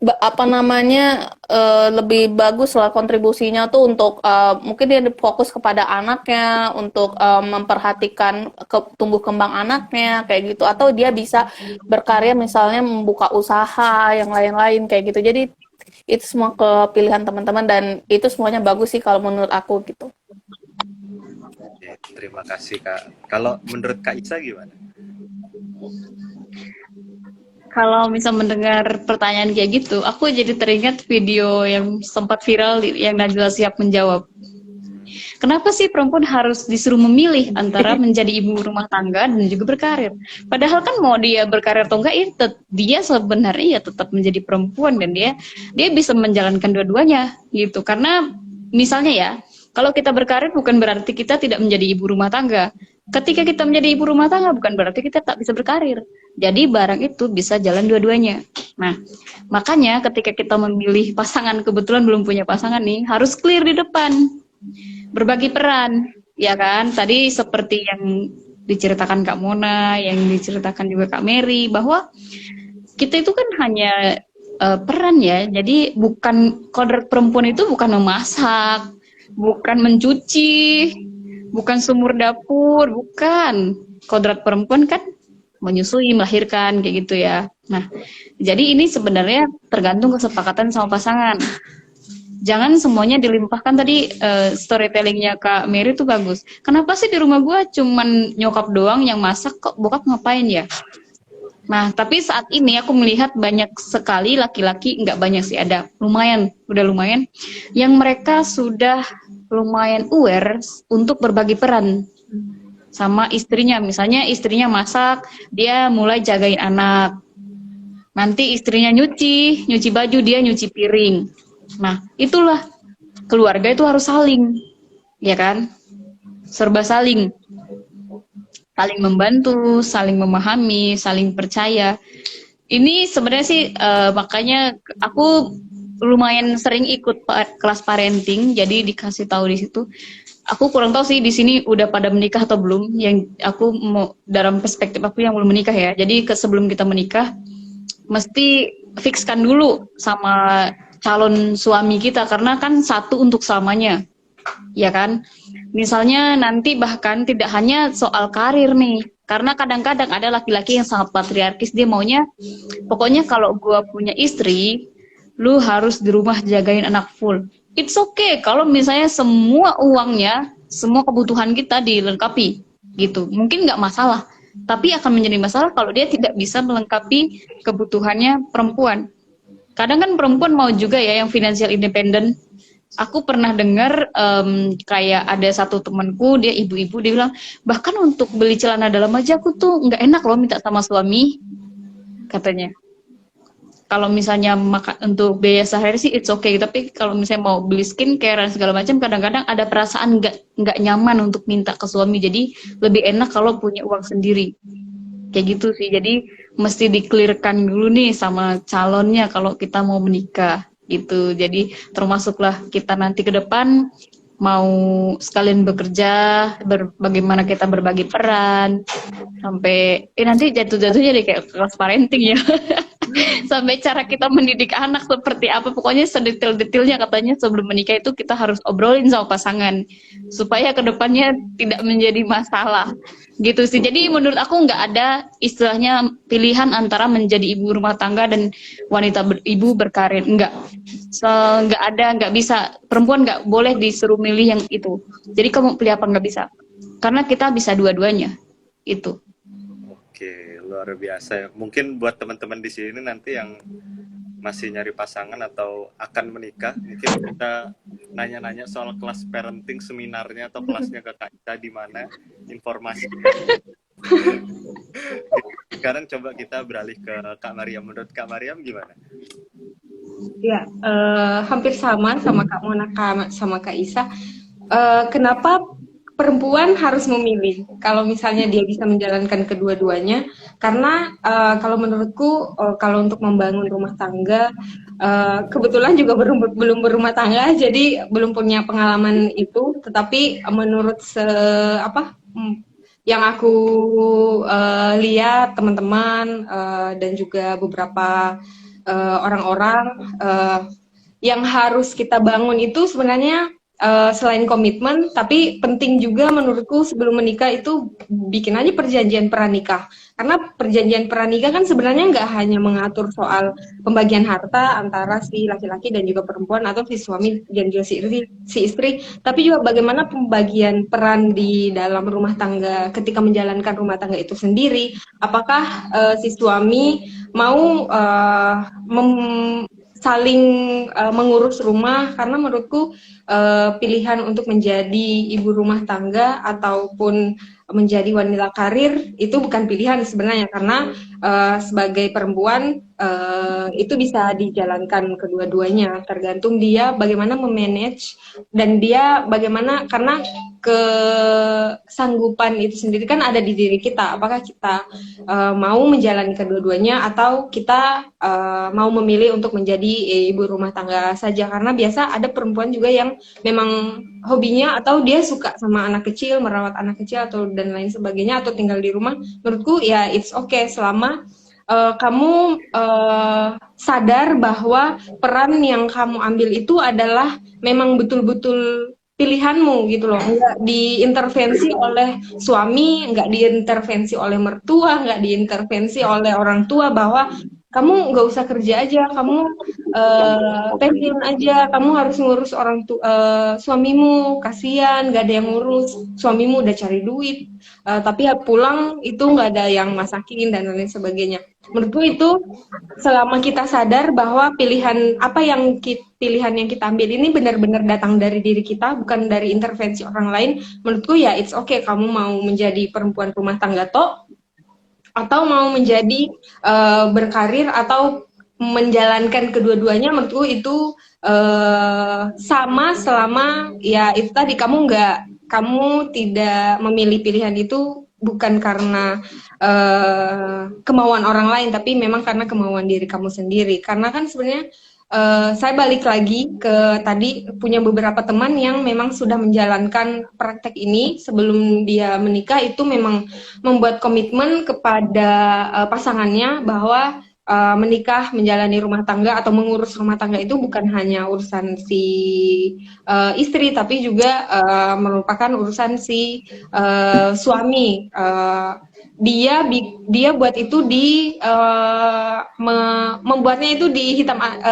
[SPEAKER 1] apa namanya, lebih bagus lah kontribusinya tuh untuk mungkin dia fokus kepada anaknya, untuk memperhatikan tumbuh kembang anaknya kayak gitu, atau dia bisa berkarya misalnya membuka usaha yang lain-lain kayak gitu. Jadi itu semua kepilihan teman-teman dan itu semuanya bagus sih kalau menurut aku gitu.
[SPEAKER 3] Oke, terima kasih Kak. Kalau menurut Kak Isa gimana?
[SPEAKER 2] Kalau misal mendengar pertanyaan kayak gitu, aku jadi teringat video yang sempat viral yang Najwa Shihab menjawab. Kenapa sih perempuan harus disuruh memilih antara menjadi ibu rumah tangga dan juga berkarir? Padahal kan mau dia berkarir atau enggak, dia sebenarnya ya tetap menjadi perempuan dan dia bisa menjalankan dua-duanya gitu. Karena misalnya ya, kalau kita berkarir bukan berarti kita tidak menjadi ibu rumah tangga. Ketika kita menjadi ibu rumah tangga bukan berarti kita tak bisa berkarir. Jadi barang itu bisa jalan dua-duanya. Nah, makanya ketika kita memilih pasangan, kebetulan belum punya pasangan nih, harus clear di depan. Berbagi peran, ya kan? Tadi seperti yang diceritakan Kak Mona, yang diceritakan juga Kak Mary, bahwa kita itu kan hanya peran ya. Jadi bukan, kodrat perempuan itu bukan memasak, bukan mencuci, bukan sumur dapur, bukan. Kodrat perempuan kan menyusui, melahirkan, kayak gitu ya. Nah, jadi ini sebenarnya tergantung kesepakatan sama pasangan. Jangan semuanya dilimpahkan. Tadi storytellingnya Kak Mary tuh bagus. Kenapa sih di rumah gue cuman nyokap doang yang masak, kok bokap ngapain ya? Nah, tapi saat ini aku melihat banyak sekali laki-laki, nggak banyak sih, ada lumayan, udah lumayan, yang mereka sudah lumayan aware untuk berbagi peran sama istrinya. Misalnya istrinya masak, dia mulai jagain anak. Nanti istrinya nyuci baju, dia nyuci piring. Nah, itulah keluarga itu harus saling, ya kan? Serba saling. Saling membantu, saling memahami, saling percaya. Ini sebenarnya sih makanya aku lumayan sering ikut kelas parenting, jadi dikasih tahu di situ. Aku kurang tahu sih di sini udah pada menikah atau belum. Yang aku mau dalam perspektif aku yang belum menikah ya. Jadi sebelum kita menikah mesti fikskan dulu sama calon suami kita, karena kan satu untuk selamanya, ya kan? Misalnya nanti bahkan tidak hanya soal karir nih, karena kadang-kadang ada laki-laki yang sangat patriarkis, dia maunya pokoknya kalau gua punya istri, lu harus di rumah jagain anak full. It's okay kalau misalnya semua uangnya, semua kebutuhan kita dilengkapi, gitu. Mungkin nggak masalah, tapi akan menjadi masalah kalau dia tidak bisa melengkapi kebutuhannya perempuan. Kadang kan perempuan mau juga ya yang financial independent. Aku pernah dengar kayak ada satu temanku, dia ibu-ibu, dia bilang, bahkan untuk beli celana dalam aja aku tuh nggak enak loh minta sama suami, katanya. kalau misalnya untuk biaya sehari sih it's okay, tapi kalau misalnya mau beli skincare dan segala macam, kadang-kadang ada perasaan nggak nyaman untuk minta ke suami. Jadi lebih enak kalau punya uang sendiri. Kayak gitu sih. Jadi mesti di-clearkan dulu nih sama calonnya kalau kita mau menikah gitu. Jadi termasuklah kita nanti ke depan mau sekalian bekerja, bagaimana kita berbagi peran, sampai nanti jatuh-jatuhnya deh kayak kelas parenting ya. Sampai cara kita mendidik anak seperti apa, pokoknya sedetail-detailnya katanya sebelum menikah itu kita harus obrolin sama pasangan supaya kedepannya tidak menjadi masalah gitu sih. Jadi menurut aku nggak ada istilahnya pilihan antara menjadi ibu rumah tangga dan ibu berkarir, nggak ada, nggak bisa, perempuan nggak boleh disuruh milih yang itu. Jadi kamu pilih apa, nggak bisa, karena kita bisa dua-duanya itu.
[SPEAKER 3] Oke, luar biasa ya. Mungkin buat teman-teman di sini nanti yang masih nyari pasangan atau akan menikah, mungkin kita nanya-nanya soal kelas parenting seminarnya atau kelasnya ke Kak di mana informasi. Sekarang coba kita beralih ke Kak Mariam. Menurut Kak Mariam gimana?
[SPEAKER 4] Ya, hampir sama Kak Mona sama Kak Isa. Kenapa perempuan harus memilih kalau misalnya dia bisa menjalankan kedua-duanya? Karena kalau menurutku kalau untuk membangun rumah tangga, kebetulan juga belum berumah tangga, jadi belum punya pengalaman itu. Tetapi menurut yang aku lihat teman-teman dan juga beberapa orang-orang yang harus kita bangun itu sebenarnya selain komitmen, tapi penting juga menurutku sebelum menikah itu bikin aja perjanjian pranikah. Karena perjanjian pranikah kan sebenarnya nggak hanya mengatur soal pembagian harta antara si laki-laki dan juga perempuan atau si suami dan juga si istri, tapi juga bagaimana pembagian peran di dalam rumah tangga ketika menjalankan rumah tangga itu sendiri. Apakah si suami mau saling mengurus rumah, karena menurutku pilihan untuk menjadi ibu rumah tangga ataupun menjadi wanita karir itu bukan pilihan sebenarnya, karena sebagai perempuan itu bisa dijalankan kedua-duanya, tergantung dia bagaimana memanage dan dia bagaimana, karena kesanggupan itu sendiri kan ada di diri kita, apakah kita mau menjalani kedua-duanya atau kita mau memilih untuk menjadi ibu rumah tangga saja. Karena biasa ada perempuan juga yang memang hobinya atau dia suka sama anak kecil, merawat anak kecil atau dan lain sebagainya, atau tinggal di rumah. Menurutku ya it's okay selama kamu sadar bahwa peran yang kamu ambil itu adalah memang betul-betul pilihanmu gitu loh, nggak diintervensi oleh suami, nggak diintervensi oleh mertua, nggak diintervensi oleh orang tua bahwa kamu nggak usah kerja aja, kamu pensiun aja, kamu harus ngurus suamimu, kasihan, nggak ada yang ngurus, suamimu udah cari duit, tapi pulang itu nggak ada yang masakin dan lain sebagainya. Menurutku itu selama kita sadar bahwa pilihan yang kita ambil ini benar-benar datang dari diri kita, bukan dari intervensi orang lain, menurutku ya it's okay kamu mau menjadi perempuan rumah tangga atau mau menjadi berkarir atau menjalankan kedua-duanya. Menurutku itu sama selama ya itu tadi kamu tidak memilih pilihan itu bukan karena kemauan orang lain, tapi memang karena kemauan diri kamu sendiri. Karena kan sebenarnya saya balik lagi ke tadi, punya beberapa teman yang memang sudah menjalankan praktek ini sebelum dia menikah, itu memang membuat komitmen kepada pasangannya bahwa menikah, menjalani rumah tangga atau mengurus rumah tangga itu bukan hanya urusan si istri, tapi juga merupakan urusan si suami. Dia buat itu membuatnya itu di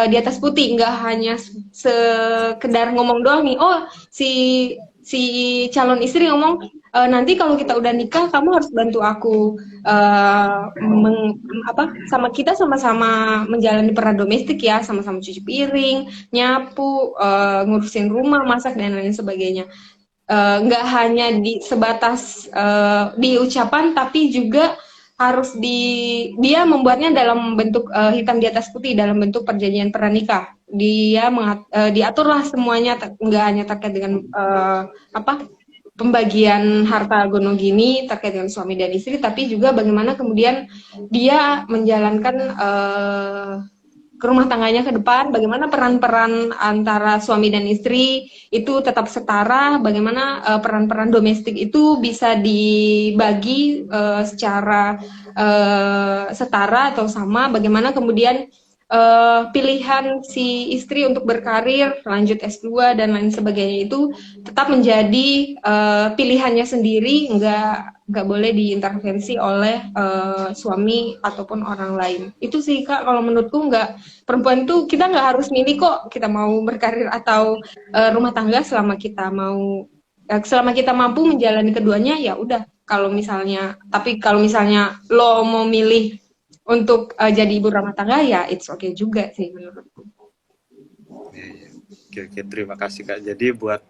[SPEAKER 4] di atas putih, nggak hanya sekedar ngomong doang nih. Oh, si calon istri ngomong, nanti kalau kita udah nikah kamu harus bantu aku sama kita sama-sama menjalani peran domestik ya, sama-sama cuci piring, nyapu, ngurusin rumah, masak dan lain sebagainya. Nggak hanya sebatas di ucapan, tapi juga harus dia membuatnya dalam bentuk hitam di atas putih, dalam bentuk perjanjian pernikah. Dia diaturlah semuanya, nggak hanya terkait dengan pembagian harta gonogini terkait dengan suami dan istri, tapi juga bagaimana kemudian dia menjalankan ke rumah tangganya ke depan, bagaimana peran-peran antara suami dan istri itu tetap setara, bagaimana peran-peran domestik itu bisa dibagi secara setara atau sama, bagaimana kemudian pilihan si istri untuk berkarir, lanjut S2 dan lain sebagainya itu tetap menjadi pilihannya sendiri, nggak boleh diintervensi oleh suami ataupun orang lain. Itu sih Kak, kalau menurutku perempuan tuh kita nggak harus milih kok kita mau berkarir atau rumah tangga, selama kita mampu menjalani keduanya ya udah. Tapi kalau misalnya lo mau milih untuk jadi ibu rumah tangga ya it's okay juga sih menurutku.
[SPEAKER 3] Oke, terima kasih Kak. Jadi buat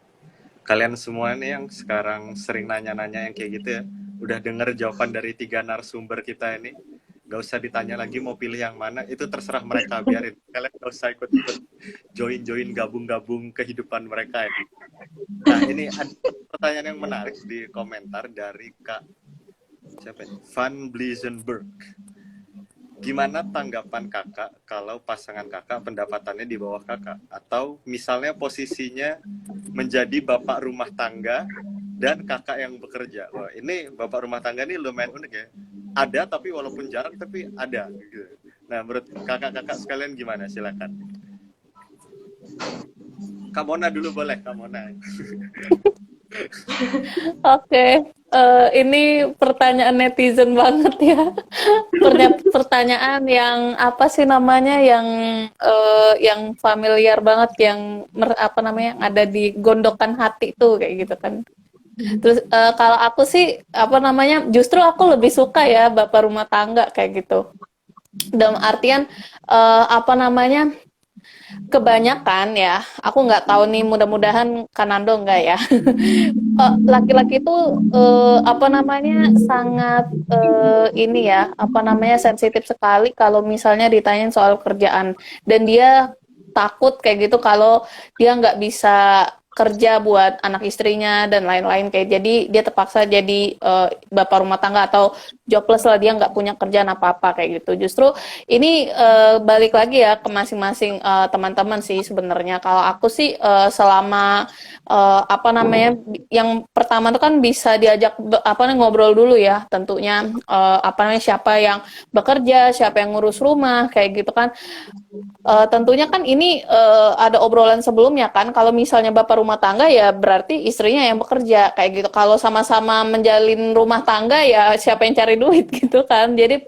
[SPEAKER 3] kalian semua nih yang sekarang sering nanya-nanya yang kayak gitu ya, udah denger jawaban dari 3 narasumber kita ini, gak usah ditanya lagi mau pilih yang mana, itu terserah mereka, biarin. Kalian gak usah ikut-ikut join gabung-gabung kehidupan mereka ya. Nah ini ada pertanyaan yang menarik di komentar dari Kak Van Blizenberg. Gimana tanggapan kakak kalau pasangan kakak pendapatannya di bawah kakak? Atau misalnya posisinya menjadi bapak rumah tangga dan kakak yang bekerja. Wah, ini bapak rumah tangga ini lumayan unik ya. Ada tapi walaupun jarang tapi ada. Gitu. Nah menurut kakak-kakak sekalian gimana? Silakan. Kak Mona dulu boleh, Kak Mona.
[SPEAKER 1] Oke, ini pertanyaan netizen banget ya. Pertanyaan yang apa sih namanya, yang familiar banget, yang yang ada di gondokan hati tuh kayak gitu kan. Terus kalau aku sih justru aku lebih suka ya bapak rumah tangga kayak gitu. Dalam artian kebanyakan ya, aku nggak tahu nih, mudah-mudahan Kanando nggak ya. Laki-laki itu sangat ini ya, sensitif sekali kalau misalnya ditanyain soal kerjaan, dan dia takut kayak gitu kalau dia nggak bisa kerja buat anak istrinya dan lain-lain, kayak jadi dia terpaksa jadi bapak rumah tangga atau jobless lah, dia nggak punya kerjaan apa-apa kayak gitu. Justru ini balik lagi ya ke masing-masing teman-teman sih sebenarnya. Kalau aku sih selama yang pertama itu kan bisa diajak ngobrol dulu ya, tentunya siapa yang bekerja, siapa yang ngurus rumah kayak gitu kan. Tentunya kan ini ada obrolan sebelumnya kan, kalau misalnya bapak rumah tangga ya berarti istrinya yang bekerja kayak gitu. Kalau sama-sama menjalin rumah tangga ya siapa yang cari duit gitu kan. Jadi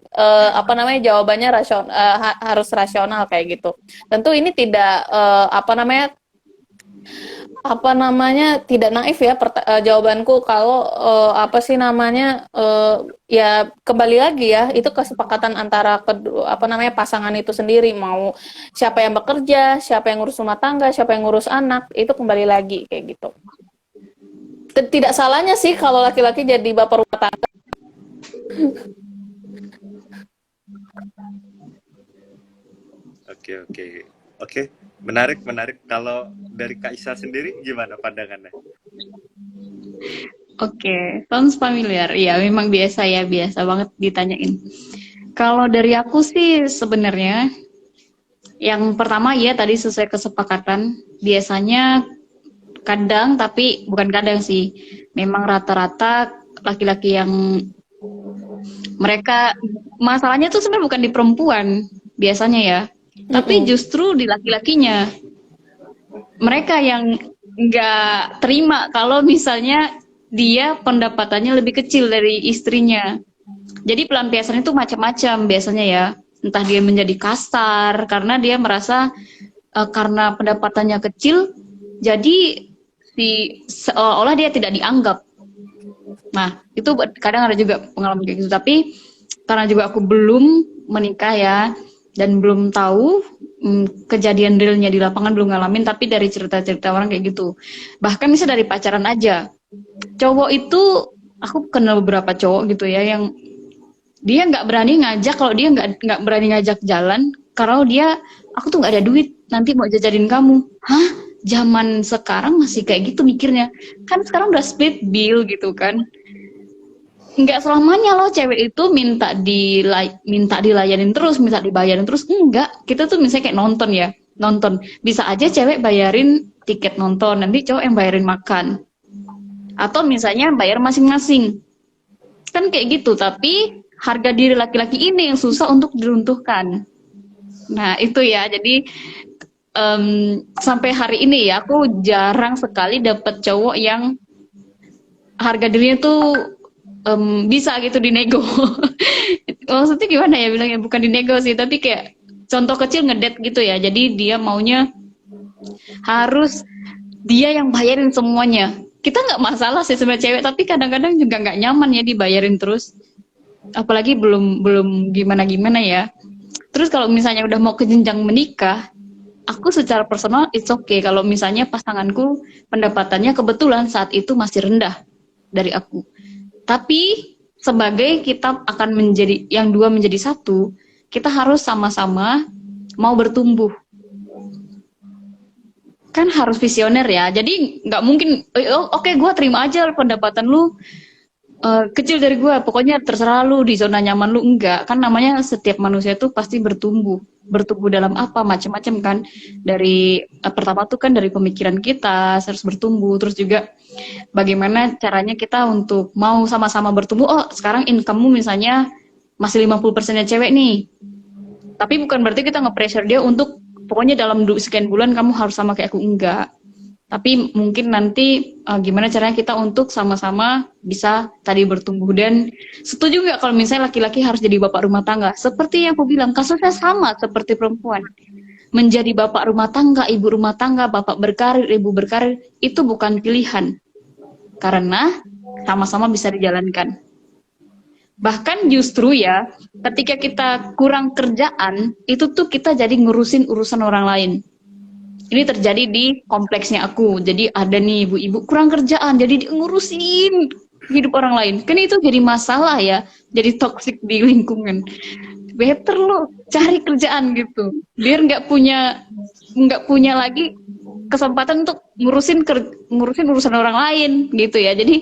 [SPEAKER 1] jawabannya harus rasional kayak gitu. Tentu ini tidak tidak naif ya jawabanku kalau ya kembali lagi ya, itu kesepakatan antara kedua pasangan itu sendiri, mau siapa yang bekerja, siapa yang ngurus rumah tangga, siapa yang ngurus anak, itu kembali lagi kayak gitu. Tidak salahnya sih kalau laki-laki jadi bapak rumah tangga.
[SPEAKER 3] Oke. Menarik. Kalau dari Kak Isa sendiri gimana pandangannya?
[SPEAKER 2] Oke, sounds familiar. Ya, memang biasa banget ditanyain. Kalau dari aku sih sebenarnya yang pertama ya tadi sesuai kesepakatan, biasanya kadang, tapi bukan kadang sih, memang rata-rata laki-laki yang mereka masalahnya tuh sebenarnya bukan di perempuan biasanya ya, tapi justru di laki-lakinya. Mereka yang nggak terima kalau misalnya dia pendapatannya lebih kecil dari istrinya. Jadi pelampiasannya itu macam-macam biasanya ya. Entah dia menjadi kasar karena dia merasa karena pendapatannya kecil, jadi seolah-olah dia tidak dianggap. Nah, itu kadang ada juga pengalaman kayak gitu. Tapi karena juga aku belum menikah ya, dan belum tahu kejadian realnya di lapangan, belum ngalamin, tapi dari cerita-cerita orang kayak gitu. Bahkan bisa dari pacaran aja. Cowok itu, aku kenal beberapa cowok gitu ya, yang Dia nggak berani ngajak, kalau dia nggak berani ngajak jalan, kalau dia, aku tuh nggak ada duit, nanti mau jajanin kamu. Hah? Zaman sekarang masih kayak gitu mikirnya. Kan sekarang udah split bill gitu kan. Nggak selamanya loh cewek itu minta dilayanin terus, minta dibayarin terus. Enggak, kita tuh misalnya kayak nonton ya, nonton. Bisa aja cewek bayarin tiket nonton, nanti cowok yang bayarin makan. Atau misalnya bayar masing-masing. Kan kayak gitu, tapi harga diri laki-laki ini yang susah untuk diruntuhkan. Nah, itu ya. Jadi sampai hari ini ya aku jarang sekali dapat cowok yang harga dirinya tuh bisa gitu dinego. Maksudnya gimana ya bilangnya, bukan dinego sih, tapi kayak contoh kecil ngedet gitu ya. Jadi dia maunya harus dia yang bayarin semuanya. Kita nggak masalah sih sebenarnya cewek, tapi kadang-kadang juga nggak nyaman ya dibayarin terus. Apalagi belum gimana-gimana ya. Terus kalau misalnya udah mau ke jenjang menikah, aku secara personal it's okay kalau misalnya pasanganku pendapatannya kebetulan saat itu masih rendah dari aku. Tapi sebagai kita akan menjadi yang dua menjadi satu, kita harus sama-sama mau bertumbuh. Kan harus visioner ya. Jadi nggak mungkin, oke, gue terima aja pendapatan lu kecil dari gue, pokoknya terserah lu di zona nyaman lu. Enggak, kan namanya setiap manusia tuh pasti bertumbuh dalam apa macam-macam kan. Dari pertama tuh kan dari pemikiran kita harus bertumbuh, terus juga bagaimana caranya kita untuk mau sama-sama bertumbuh. Oh, sekarang income-mu misalnya masih 50%-nya cewek nih, tapi bukan berarti kita nge-pressure dia untuk pokoknya dalam sekian bulan kamu harus sama kayak aku. Enggak. Tapi mungkin nanti gimana caranya kita untuk sama-sama bisa tadi bertumbuh. Dan setuju nggak kalau misalnya laki-laki harus jadi bapak rumah tangga? Seperti yang aku bilang, kasusnya sama seperti perempuan. Menjadi bapak rumah tangga, ibu rumah tangga, bapak berkarir, ibu berkarir, itu bukan pilihan. Karena sama-sama bisa dijalankan. Bahkan justru ya, ketika kita kurang kerjaan, itu tuh kita jadi ngurusin urusan orang lain. Ini terjadi di kompleksnya aku. Jadi ada nih ibu-ibu kurang kerjaan, jadi ngurusin hidup orang lain. Kan itu jadi masalah ya, jadi toksik di lingkungan. Better lo cari kerjaan gitu, biar nggak punya lagi kesempatan untuk ngurusin urusan orang lain gitu ya. Jadi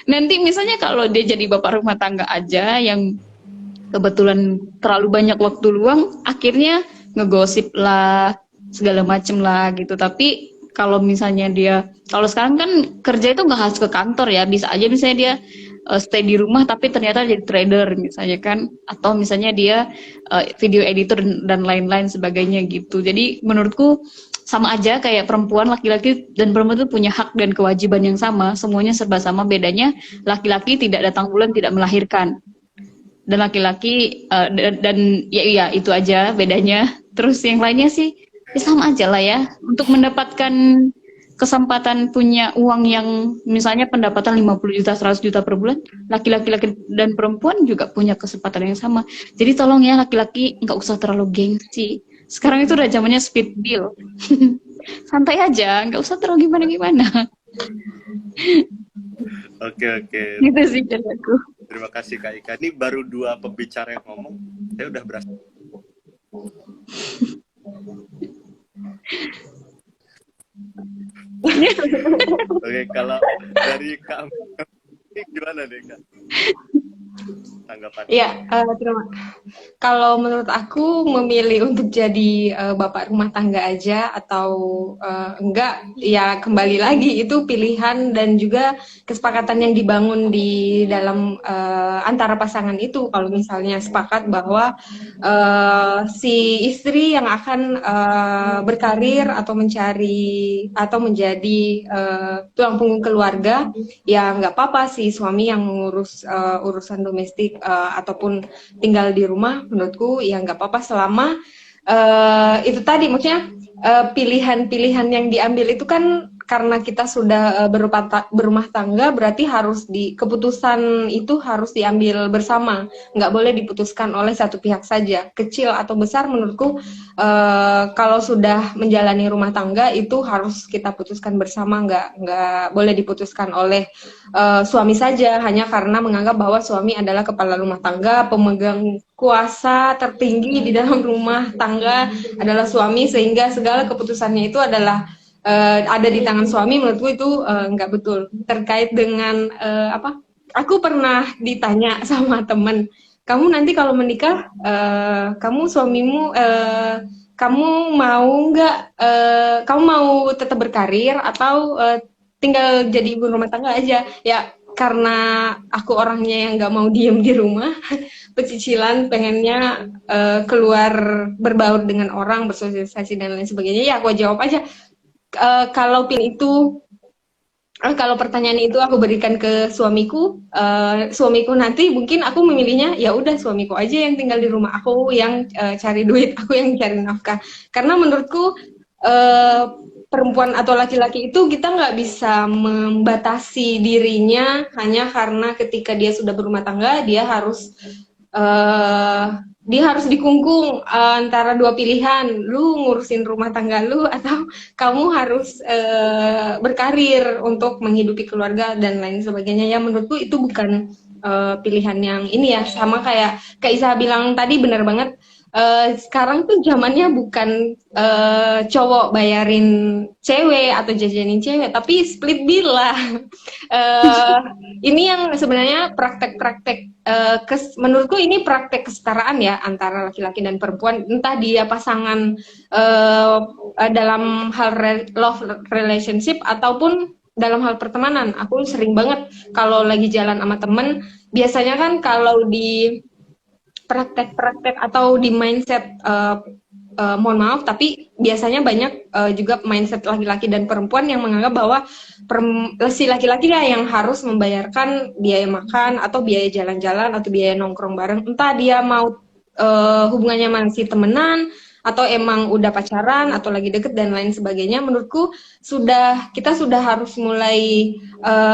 [SPEAKER 2] nanti misalnya kalau dia jadi bapak rumah tangga aja yang kebetulan terlalu banyak waktu luang, akhirnya ngegosip lah, segala macem lah gitu. Tapi kalau misalnya kalau sekarang kan kerja itu nggak harus ke kantor ya, bisa aja misalnya dia stay di rumah tapi ternyata jadi trader misalnya kan, atau misalnya dia video editor dan lain-lain sebagainya gitu. Jadi menurutku sama aja kayak perempuan, laki-laki dan perempuan itu punya hak dan kewajiban yang sama, semuanya serba sama. Bedanya laki-laki tidak datang bulan, tidak melahirkan, dan laki-laki dan ya itu aja bedanya. Terus yang lainnya sih ya sama aja lah ya. Untuk mendapatkan kesempatan punya uang yang misalnya pendapatan 50 juta, 100 juta per bulan, laki-laki dan perempuan juga punya kesempatan yang sama. Jadi tolong ya laki-laki nggak usah terlalu gengsi. Sekarang itu udah zamannya speed bill. Santai aja, nggak usah terlalu gimana-gimana.
[SPEAKER 3] Oke.
[SPEAKER 2] Gitu sih dari aku.
[SPEAKER 3] Terima kasih Kak Ika. Ini baru 2 pembicara yang ngomong, saya udah berasa. Oke, kalau dari Kak ini gimana deh Kak? Tanggapan?
[SPEAKER 4] Ya, kalau menurut aku memilih untuk jadi bapak rumah tangga aja atau enggak, ya kembali lagi itu pilihan dan juga kesepakatan yang dibangun di dalam antara pasangan itu. Kalau misalnya sepakat bahwa si istri yang akan berkarir atau mencari atau menjadi tulang punggung keluarga, ya nggak apa-apa si suami yang mengurus urusan domestik ataupun tinggal di rumah. Menurutku ya nggak apa-apa selama itu tadi, maksudnya pilihan-pilihan yang diambil itu kan karena kita sudah berumah tangga, berarti harus keputusan itu harus diambil bersama, nggak boleh diputuskan oleh satu pihak saja, kecil atau besar. Menurutku kalau sudah menjalani rumah tangga itu harus kita putuskan bersama, nggak boleh diputuskan oleh suami saja hanya karena menganggap bahwa suami adalah kepala rumah tangga, pemegang kuasa tertinggi di dalam rumah tangga adalah suami, sehingga segala keputusannya itu adalah ada di tangan suami. Menurutku itu nggak betul. Terkait dengan apa? Aku pernah ditanya sama teman, kamu nanti kalau menikah, kamu suamimu, kamu mau nggak, kamu mau tetap berkarir atau tinggal jadi ibu rumah tangga aja? Ya karena aku orangnya yang nggak mau diem di rumah, pecicilan pengennya keluar berbaur dengan orang, bersosialisasi dan lain sebagainya. Ya aku jawab aja, kalau pin itu, kalau pertanyaan itu aku berikan ke suamiku, suamiku nanti mungkin aku memilihnya ya udah suamiku aja yang tinggal di rumah, aku yang cari duit, aku yang cari nafkah. Karena menurutku perempuan atau laki-laki itu kita nggak bisa membatasi dirinya hanya karena ketika dia sudah berumah tangga dia harus dikungkung antara dua pilihan, lu ngurusin rumah tangga lu atau kamu harus berkarir untuk menghidupi keluarga dan lain sebagainya. Ya menurutku itu bukan pilihan yang ini ya, sama kayak Kak Isa bilang tadi, benar banget. Sekarang tuh zamannya bukan cowok bayarin cewek atau jajanin cewek, tapi split bill lah. Ini yang sebenarnya praktek-praktek, menurutku ini praktek kesetaraan ya antara laki-laki dan perempuan, entah dia pasangan dalam hal love relationship ataupun dalam hal pertemanan. Aku sering banget kalau lagi jalan sama temen, biasanya kan kalau di praktek-praktek atau di mindset, mohon maaf, tapi biasanya banyak juga mindset laki-laki dan perempuan yang menganggap bahwa si laki-laki lah yang harus membayarkan biaya makan atau biaya jalan-jalan atau biaya nongkrong bareng, entah dia mau hubungannya masih temenan atau emang udah pacaran atau lagi deket dan lain sebagainya. Menurutku kita sudah harus mulai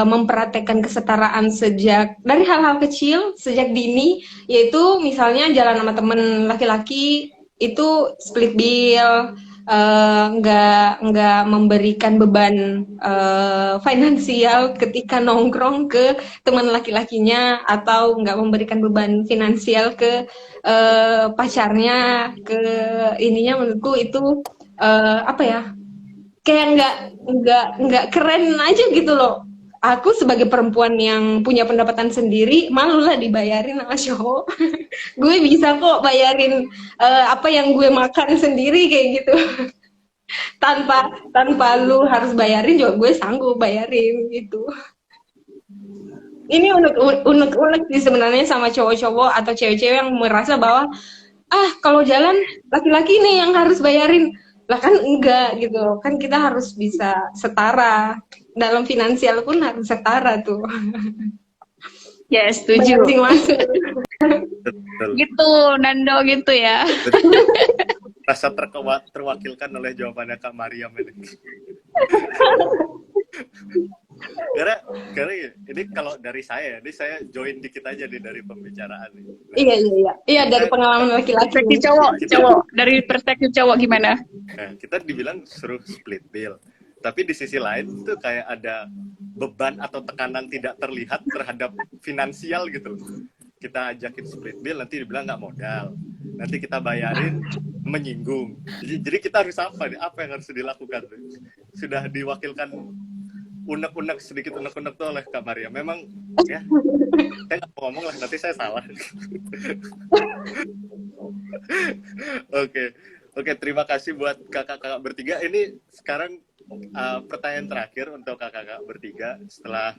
[SPEAKER 4] mempraktekkan kesetaraan sejak dari hal-hal kecil, sejak dini, yaitu misalnya jalan sama temen laki-laki itu split bill, nggak memberikan beban finansial ketika nongkrong ke teman laki-lakinya, atau nggak memberikan beban finansial ke pacarnya, ke ininya. Menurutku itu apa ya, kayak nggak keren aja gitu loh. Aku sebagai perempuan yang punya pendapatan sendiri, malu lah dibayarin sama cowok. Gue bisa kok bayarin apa yang gue makan sendiri kayak gitu. tanpa lu harus bayarin juga gue sanggup bayarin gitu. Ini unek-unek sih sebenarnya sama cowok-cowok atau cewek-cewek yang merasa bahwa kalau jalan laki-laki nih yang harus bayarin. Lah kan enggak gitu. Kan kita harus bisa setara. Dalam finansial pun harus setara tuh.
[SPEAKER 2] Ya, setuju.
[SPEAKER 4] Masing-masing.
[SPEAKER 3] Betul.
[SPEAKER 2] Gitu, Nando gitu ya.
[SPEAKER 3] Rasa terwakilkan oleh jawabannya Kak Mariam ini. karena ini kalau dari saya, ini saya join dikit aja nih dari pembicaraan ini.
[SPEAKER 4] Iya dari pengalaman laki-laki.
[SPEAKER 2] Perspektif cowok, dari perspektif cowok gimana?
[SPEAKER 3] Nah, kita dibilang suruh split bill, tapi di sisi lain tuh kayak ada beban atau tekanan tidak terlihat terhadap finansial gitu. Kita ajakin split bill, nanti dibilang nggak modal, nanti kita bayarin menyinggung. Jadi kita harus apa nih? Apa yang harus dilakukan? Sudah diwakilkan sedikit unek-unek tuh oleh Kak Maria. Memang ya, saya nggak mau ngomong lah, nanti saya salah. Oke, terima kasih buat kakak-kakak bertiga. Ini sekarang pertanyaan terakhir untuk kakak-kakak bertiga setelah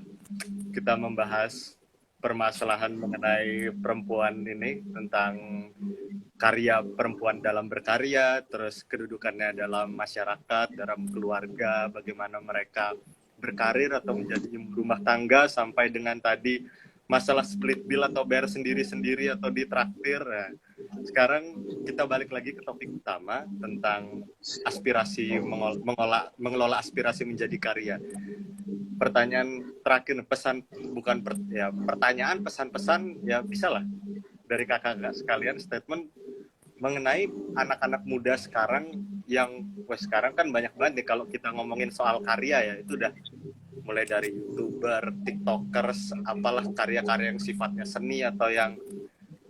[SPEAKER 3] kita membahas permasalahan mengenai perempuan ini, tentang karya perempuan dalam berkarya, terus kedudukannya dalam masyarakat, dalam keluarga, bagaimana mereka berkarir atau menjadi ibu rumah tangga, sampai dengan tadi masalah split bill atau bayar sendiri-sendiri atau ditraktir. Nah, sekarang kita balik lagi ke topik utama tentang aspirasi, mengelola aspirasi menjadi karya. Pertanyaan terakhir, pesan bukan pertanyaan, pesan-pesan ya bisa lah dari kakak-kakak sekalian, statement mengenai anak-anak muda sekarang yang sekarang kan banyak banget nih kalau kita ngomongin soal karya ya, itu udah mulai dari YouTuber, TikTokers, apalah karya-karya yang sifatnya seni atau yang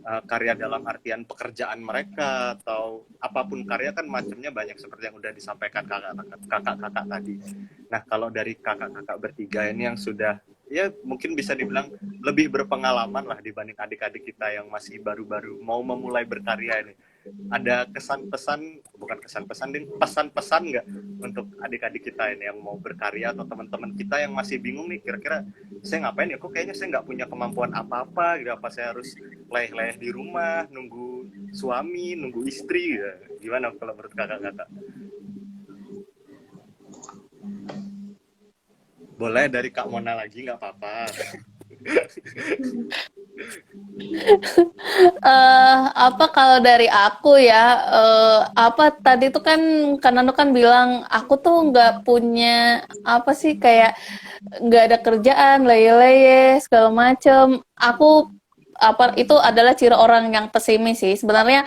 [SPEAKER 3] karya dalam artian pekerjaan mereka atau apapun karya kan macamnya banyak seperti yang udah disampaikan kakak-kakak tadi. Nah, kalau dari kakak-kakak bertiga ini yang sudah ya mungkin bisa dibilang lebih berpengalaman lah dibanding adik-adik kita yang masih baru-baru mau memulai berkarya ini. Ada kesan-pesan, bukan kesan-pesan, pesan-pesan nggak untuk adik-adik kita ini yang mau berkarya atau teman-teman kita yang masih bingung nih, kira-kira saya ngapain ya, kok kayaknya saya nggak punya kemampuan apa-apa gitu, apa saya harus leleh-leleh di rumah, nunggu suami, nunggu istri gitu. Gimana kalau menurut kakak-kakak? Boleh dari Kak Mona lagi, nggak apa-apa.
[SPEAKER 1] Apa kalau dari aku ya, apa tadi tuh kan Kanano kan bilang aku tuh nggak punya apa sih, kayak nggak ada kerjaan, leye-leye segala macem. Aku apa itu adalah ciri orang yang pesimis sih sebenarnya.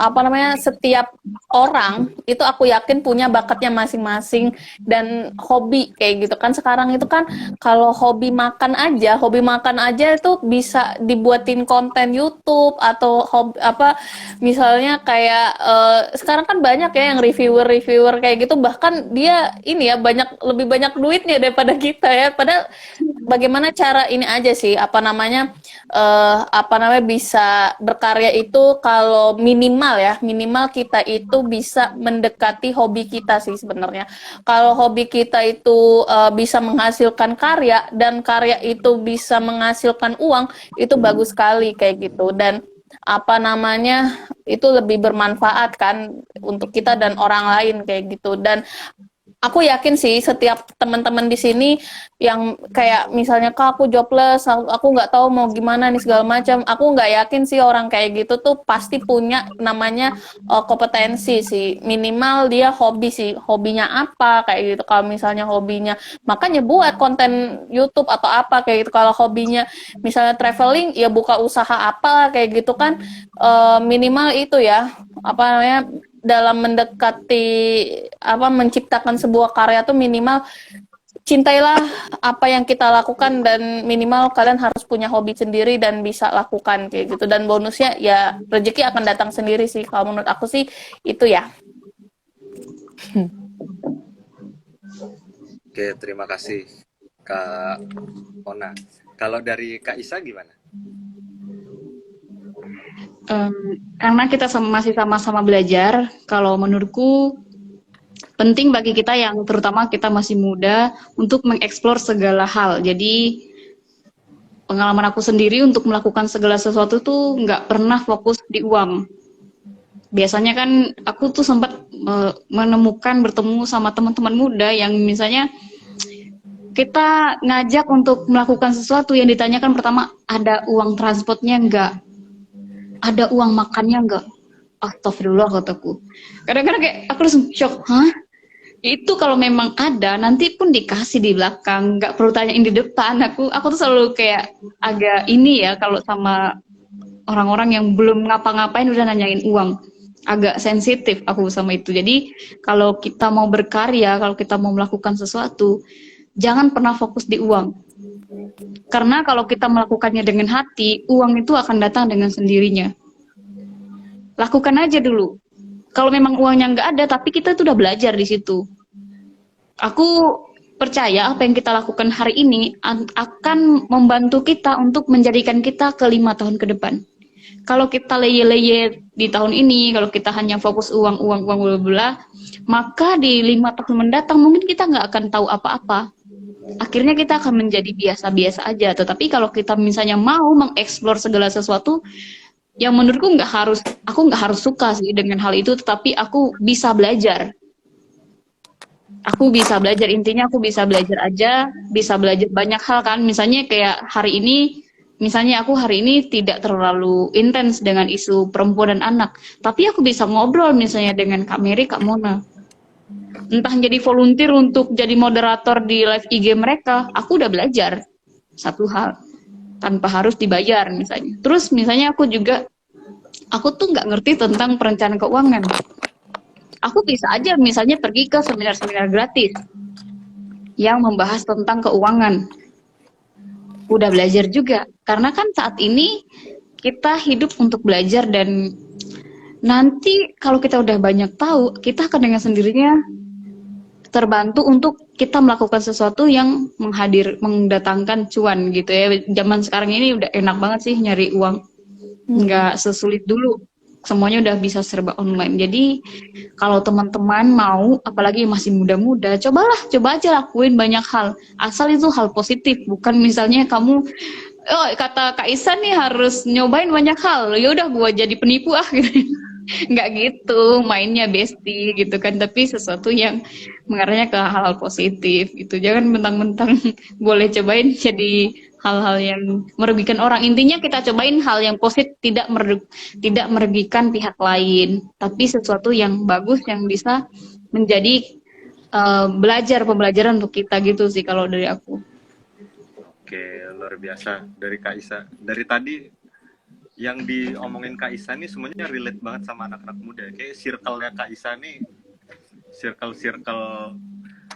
[SPEAKER 1] Apa namanya, setiap orang itu aku yakin punya bakatnya masing-masing dan hobi kayak gitu kan. Sekarang itu kan kalau hobi makan aja itu bisa dibuatin konten YouTube atau hobi, apa misalnya kayak sekarang kan banyak ya yang reviewer kayak gitu, bahkan dia ini ya lebih banyak duitnya daripada kita ya. Padahal bagaimana cara ini aja sih, apa namanya bisa berkarya itu kalau minimal kita itu bisa mendekati hobi kita sih sebenarnya. Kalau hobi kita itu bisa menghasilkan karya dan karya itu bisa menghasilkan uang, itu bagus sekali kayak gitu. Dan apa namanya, itu lebih bermanfaat kan untuk kita dan orang lain kayak gitu. Dan aku yakin sih setiap teman-teman di sini yang kayak misalnya, Kak aku jobless, aku nggak tahu mau gimana nih segala macam. Aku nggak yakin sih orang kayak gitu tuh pasti punya namanya kompetensi sih. Minimal dia hobi sih, hobinya apa kayak gitu. Kalau misalnya hobinya makanya buat konten YouTube atau apa kayak gitu. Kalau hobinya misalnya traveling, ya buka usaha apa kayak gitu kan. Minimal itu ya, apa namanya, dalam mendekati apa menciptakan sebuah karya tuh minimal cintailah apa yang kita lakukan, dan minimal kalian harus punya hobi sendiri dan bisa lakukan kayak gitu. Dan bonusnya ya rezeki akan datang sendiri sih, kalau menurut aku sih itu ya.
[SPEAKER 3] Oke, terima kasih Kak Mona. Kalau dari Kak Isa gimana?
[SPEAKER 2] Karena kita masih sama-sama belajar, kalau menurutku penting bagi kita yang terutama kita masih muda untuk mengeksplor segala hal. Jadi pengalaman aku sendiri untuk melakukan segala sesuatu tuh nggak pernah fokus di uang. Biasanya kan aku tuh sempat menemukan bertemu sama teman-teman muda yang misalnya kita ngajak untuk melakukan sesuatu yang ditanyakan pertama, ada uang transportnya nggak? Ada uang makannya nggak? Astagfirullah kataku. Kadang-kadang kayak aku langsung shock, hah? Itu kalau memang ada, nanti pun dikasih di belakang, nggak perlu tanyain di depan. Aku tuh selalu kayak agak ini ya, kalau sama orang-orang yang belum ngapa-ngapain udah nanyain uang. Agak sensitif aku sama itu. Jadi kalau kita mau berkarya, kalau kita mau melakukan sesuatu, jangan pernah fokus di uang. Karena kalau kita melakukannya dengan hati, uang itu akan datang dengan sendirinya. Lakukan aja dulu. Kalau memang uangnya nggak ada, tapi kita tuh udah belajar di situ. Aku percaya apa yang kita lakukan hari ini akan membantu kita untuk menjadikan kita ke 5 tahun ke depan. Kalau kita leye-leye di tahun ini, kalau kita hanya fokus uang, bla, maka di 5 tahun mendatang mungkin kita nggak akan tahu apa-apa. Akhirnya kita akan menjadi biasa-biasa aja. Tetapi kalau kita misalnya mau mengeksplor segala sesuatu, yang menurutku aku nggak harus suka sih dengan hal itu, tetapi aku bisa belajar. Aku bisa belajar, intinya aku bisa belajar aja, bisa belajar banyak hal kan. Misalnya kayak hari ini misalnya aku hari ini tidak terlalu intens dengan isu perempuan dan anak, tapi aku bisa ngobrol misalnya dengan Kak Mary, Kak Mona. Entah jadi volunteer untuk jadi moderator di live IG mereka, aku udah belajar satu hal tanpa harus dibayar misalnya. Terus misalnya aku tuh nggak ngerti tentang perencanaan keuangan. Aku bisa aja misalnya pergi ke seminar-seminar gratis yang membahas tentang keuangan. Udah belajar juga. Karena kan saat ini kita hidup untuk belajar, dan nanti kalau kita udah banyak tahu, kita akan dengan sendirinya terbantu untuk kita melakukan sesuatu yang mendatangkan cuan gitu ya. Zaman sekarang ini udah enak banget sih nyari uang. Nggak sesulit dulu. Semuanya udah bisa serba online. Jadi kalau teman-teman mau, apalagi masih muda-muda, coba aja lakuin banyak hal. Asal itu hal positif, bukan misalnya kamu, oh kata Kak Isa nih harus nyobain banyak hal. Ya udah gua jadi penipu gitu. Nggak gitu, mainnya bestie gitu kan. Tapi sesuatu yang mengarahnya ke hal-hal positif gitu. Jangan mentang-mentang boleh cobain jadi hal-hal yang merugikan orang. Intinya kita cobain hal yang positif, tidak merugikan pihak lain, tapi sesuatu yang bagus yang bisa menjadi pembelajaran untuk kita gitu sih kalau dari aku.
[SPEAKER 3] Oke, luar biasa dari Kak Isa. Dari tadi yang diomongin Kak Isa nih semuanya relate banget sama anak-anak muda. Kayak circle-nya Kak Isa nih circle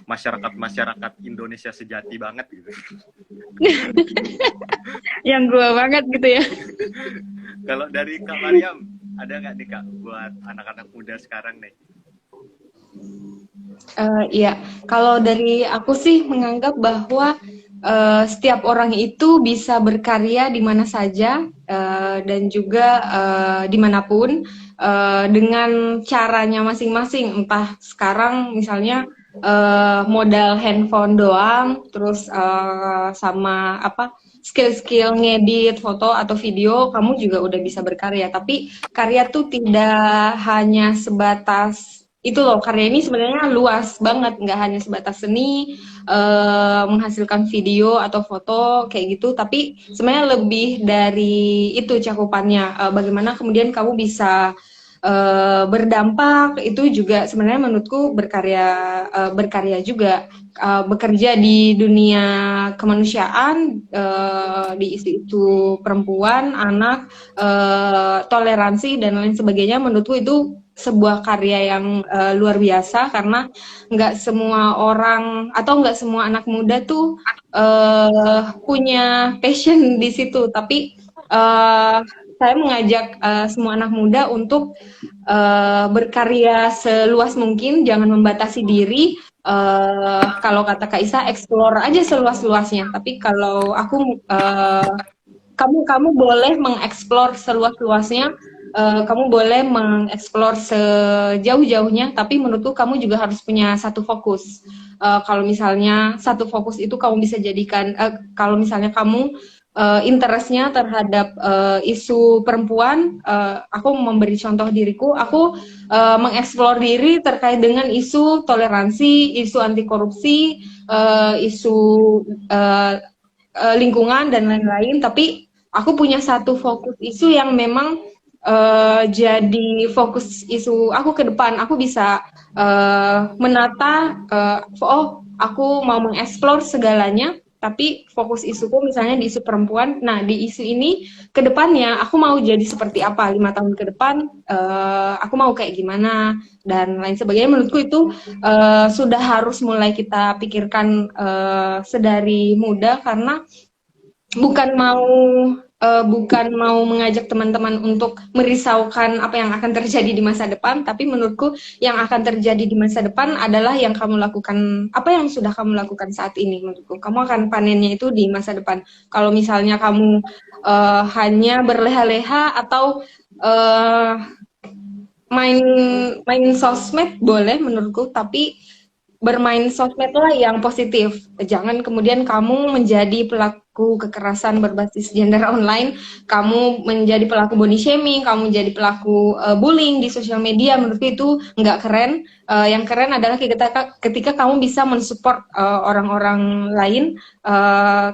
[SPEAKER 3] masyarakat Indonesia sejati banget gitu.
[SPEAKER 2] Yang gua banget gitu ya.
[SPEAKER 3] Kalau dari Kak Mariam, ada nggak nih Kak buat anak-anak muda sekarang nih?
[SPEAKER 4] Iya, kalau dari aku sih menganggap bahwa setiap orang itu bisa berkarya di mana saja dan juga dimanapun dengan caranya masing-masing. Entah sekarang misalnya modal handphone doang, terus sama apa skill-skill ngedit foto atau video, kamu juga udah bisa berkarya. Tapi karya tuh tidak hanya sebatas itu loh, karya ini sebenarnya luas banget, nggak hanya sebatas seni, menghasilkan video atau foto kayak gitu, tapi sebenarnya lebih dari itu cakupannya. Bagaimana kemudian kamu bisa berdampak, itu juga sebenarnya menurutku berkarya juga. Bekerja di dunia kemanusiaan, di isu perempuan, anak, toleransi dan lain sebagainya, menurutku itu sebuah karya yang luar biasa, karena nggak semua orang atau nggak semua anak muda tuh punya passion di situ, tapi saya mengajak semua anak muda untuk berkarya seluas mungkin, jangan membatasi diri. Kalau kata Kak Isa, explore aja seluas-luasnya. Tapi kalau aku, kamu boleh mengeksplor seluas-luasnya, kamu boleh mengeksplor sejauh-jauhnya, tapi menurutku kamu juga harus punya satu fokus. Kalau misalnya satu fokus itu kamu bisa jadikan, kalau misalnya kamu interestnya terhadap isu perempuan, aku memberi contoh diriku, aku mengeksplor diri terkait dengan isu toleransi, isu anti korupsi, isu lingkungan dan lain-lain, tapi aku punya satu fokus isu yang memang jadi fokus isu aku ke depan. Aku bisa menata, oh aku mau mengeksplor segalanya, tapi fokus isuku misalnya di isu perempuan. Nah, di isu ini ke depannya aku mau jadi seperti apa 5 tahun ke depan, aku mau kayak gimana dan lain sebagainya. Menurutku itu sudah harus mulai kita pikirkan sedari muda, karena bukan mau mengajak teman-teman untuk merisaukan apa yang akan terjadi di masa depan, tapi menurutku yang akan terjadi di masa depan adalah yang kamu lakukan, apa yang sudah kamu lakukan saat ini. Menurutku kamu akan panennya itu di masa depan. Kalau misalnya kamu hanya berleha-leha atau main sosmed, boleh menurutku, tapi bermain sosmed lah yang positif. Jangan kemudian kamu menjadi pelaku kekerasan berbasis gender online, kamu menjadi pelaku body shaming, kamu menjadi pelaku bullying di sosial media. Menurutku itu nggak keren. Yang keren adalah ketika kamu bisa mensupport orang-orang lain,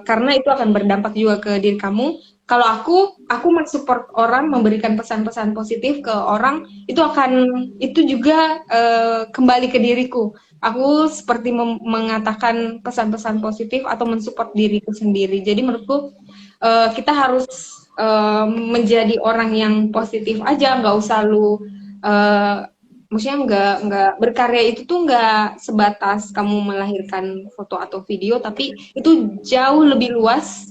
[SPEAKER 4] karena itu akan berdampak juga ke diri kamu. kalau aku mensupport orang, memberikan pesan-pesan positif ke orang, itu juga kembali ke diriku. Aku seperti mengatakan pesan-pesan positif atau mensupport diriku sendiri. Jadi menurutku kita harus menjadi orang yang positif aja, nggak usah lu maksudnya nggak berkarya itu tuh nggak sebatas kamu melahirkan foto atau video, tapi itu jauh lebih luas.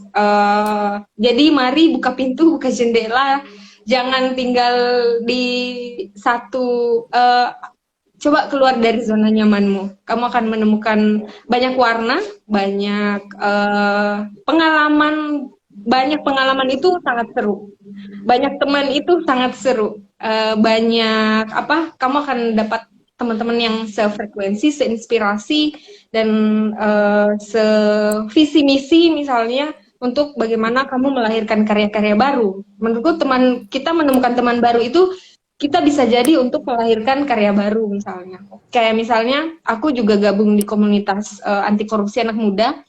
[SPEAKER 4] Jadi mari buka pintu, buka jendela, jangan tinggal di satu. Coba keluar dari zona nyamanmu. Kamu akan menemukan banyak warna, banyak pengalaman. Banyak pengalaman itu sangat seru. Banyak teman itu sangat seru. Banyak apa? Kamu akan dapat teman-teman yang sefrekuensi, seinspirasi, dan sevisi misi misalnya untuk bagaimana kamu melahirkan karya-karya baru. Menurutku kita menemukan teman baru itu kita bisa jadi untuk melahirkan karya baru misalnya. Kayak misalnya aku juga gabung di komunitas anti korupsi anak muda.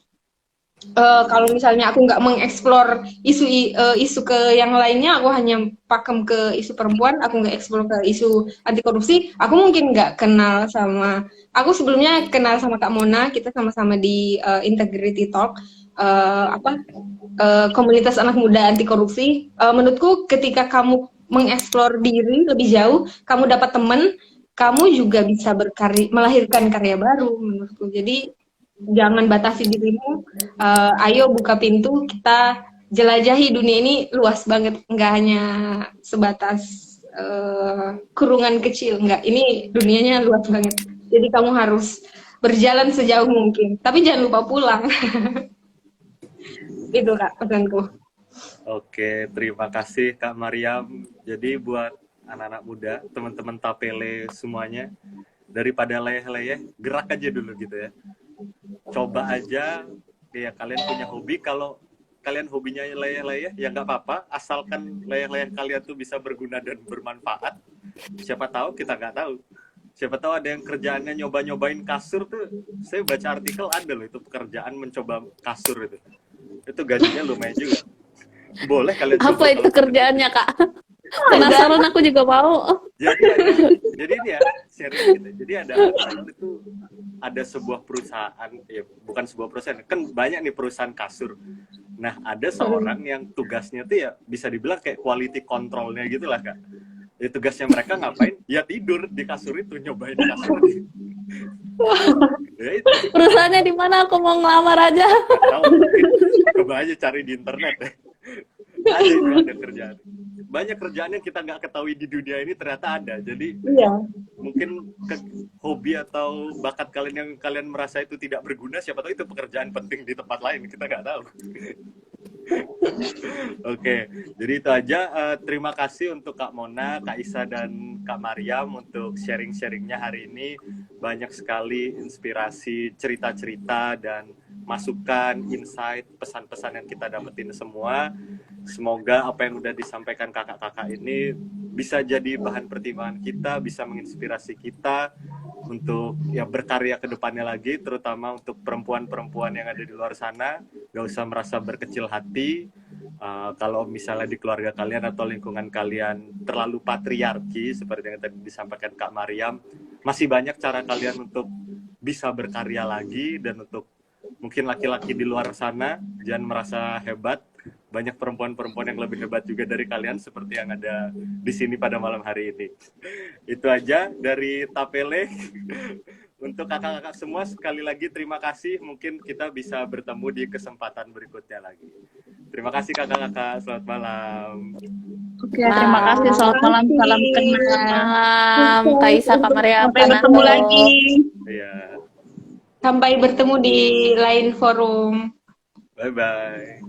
[SPEAKER 4] Kalau misalnya aku nggak mengeksplor isu ke yang lainnya, aku hanya pakem ke isu perempuan, aku nggak eksplor ke isu anti korupsi, aku mungkin nggak kenal sama. Aku sebelumnya kenal sama Kak Mona, kita sama-sama di Integrity Talk, komunitas anak muda anti korupsi. Menurutku ketika kamu mengeksplor diri lebih jauh, kamu dapat teman, kamu juga bisa melahirkan karya baru menurutku. Jadi jangan batasi dirimu, ayo buka pintu, kita jelajahi dunia ini luas banget, nggak hanya sebatas kurungan kecil, nggak, ini dunianya luas banget. Jadi kamu harus berjalan sejauh mungkin, tapi jangan lupa pulang. Itu Kak pesanku.
[SPEAKER 3] Oke, terima kasih Kak Mariam. Jadi buat anak-anak muda, teman-teman Tapele semuanya, daripada leyeh-leyeh, gerak aja dulu gitu ya. Coba aja, ya kalian punya hobi, kalau kalian hobinya leyeh-leyeh, ya nggak apa-apa, asalkan leyeh-leyeh kalian tuh bisa berguna dan bermanfaat. Siapa tahu, kita nggak tahu. Siapa tahu ada yang kerjaannya nyoba-nyobain kasur tuh, saya baca artikel ada loh, itu pekerjaan mencoba kasur itu. Itu gajinya lumayan juga. Boleh kalian coba.
[SPEAKER 1] Apa itu kerjaannya, Kak? Penasaran, aku juga mau.
[SPEAKER 3] Jadi ini ya sharing gitu. Jadi ada sebuah perusahaan, ya bukan sebuah perusahaan, kan banyak nih perusahaan kasur. Nah ada seorang yang tugasnya tuh ya bisa dibilang kayak quality controlnya gitulah Kak. Ya, tugasnya mereka ngapain? Ya tidur di kasur itu, nyobain kasur. Ya itu.
[SPEAKER 1] Perusahaannya di mana? Aku mau ngelamar aja.
[SPEAKER 3] Tahu, coba aja cari di internet deh. Ada kerjaan. Banyak kerjaan yang kita nggak ketahui di dunia ini ternyata ada. Jadi mungkin hobi atau bakat kalian yang kalian merasa itu tidak berguna, siapa tahu itu pekerjaan penting di tempat lain, kita nggak tahu. Oke, jadi itu aja. Terima kasih untuk Kak Mona, Kak Isa, dan Kak Mariam untuk sharing-sharingnya hari ini. Banyak sekali inspirasi, cerita-cerita, dan masukan, insight, pesan-pesan yang kita dapetin semua. Semoga apa yang udah disampaikan kakak-kakak ini bisa jadi bahan pertimbangan kita, bisa menginspirasi kita untuk ya berkarya ke depannya lagi, terutama untuk perempuan-perempuan yang ada di luar sana. Gak usah merasa berkecil hati. Kalau misalnya di keluarga kalian atau lingkungan kalian terlalu patriarki, seperti yang tadi disampaikan Kak Mariam, masih banyak cara kalian untuk bisa berkarya lagi. Dan untuk mungkin laki-laki di luar sana, jangan merasa hebat. Banyak perempuan-perempuan yang lebih hebat juga dari kalian, seperti yang ada di sini pada malam hari ini. Itu aja dari Tapele. Untuk kakak-kakak semua, sekali lagi terima kasih. Mungkin kita bisa bertemu di kesempatan berikutnya lagi. Terima kasih kakak-kakak. Selamat malam.
[SPEAKER 2] Oke, terima kasih. Selamat malam. Salam kenal.
[SPEAKER 1] Malam, Kak Isa, Kak Mariam.
[SPEAKER 2] Sampai bertemu lagi.
[SPEAKER 3] Iya.
[SPEAKER 4] Sampai bertemu di lain forum.
[SPEAKER 3] Bye-bye.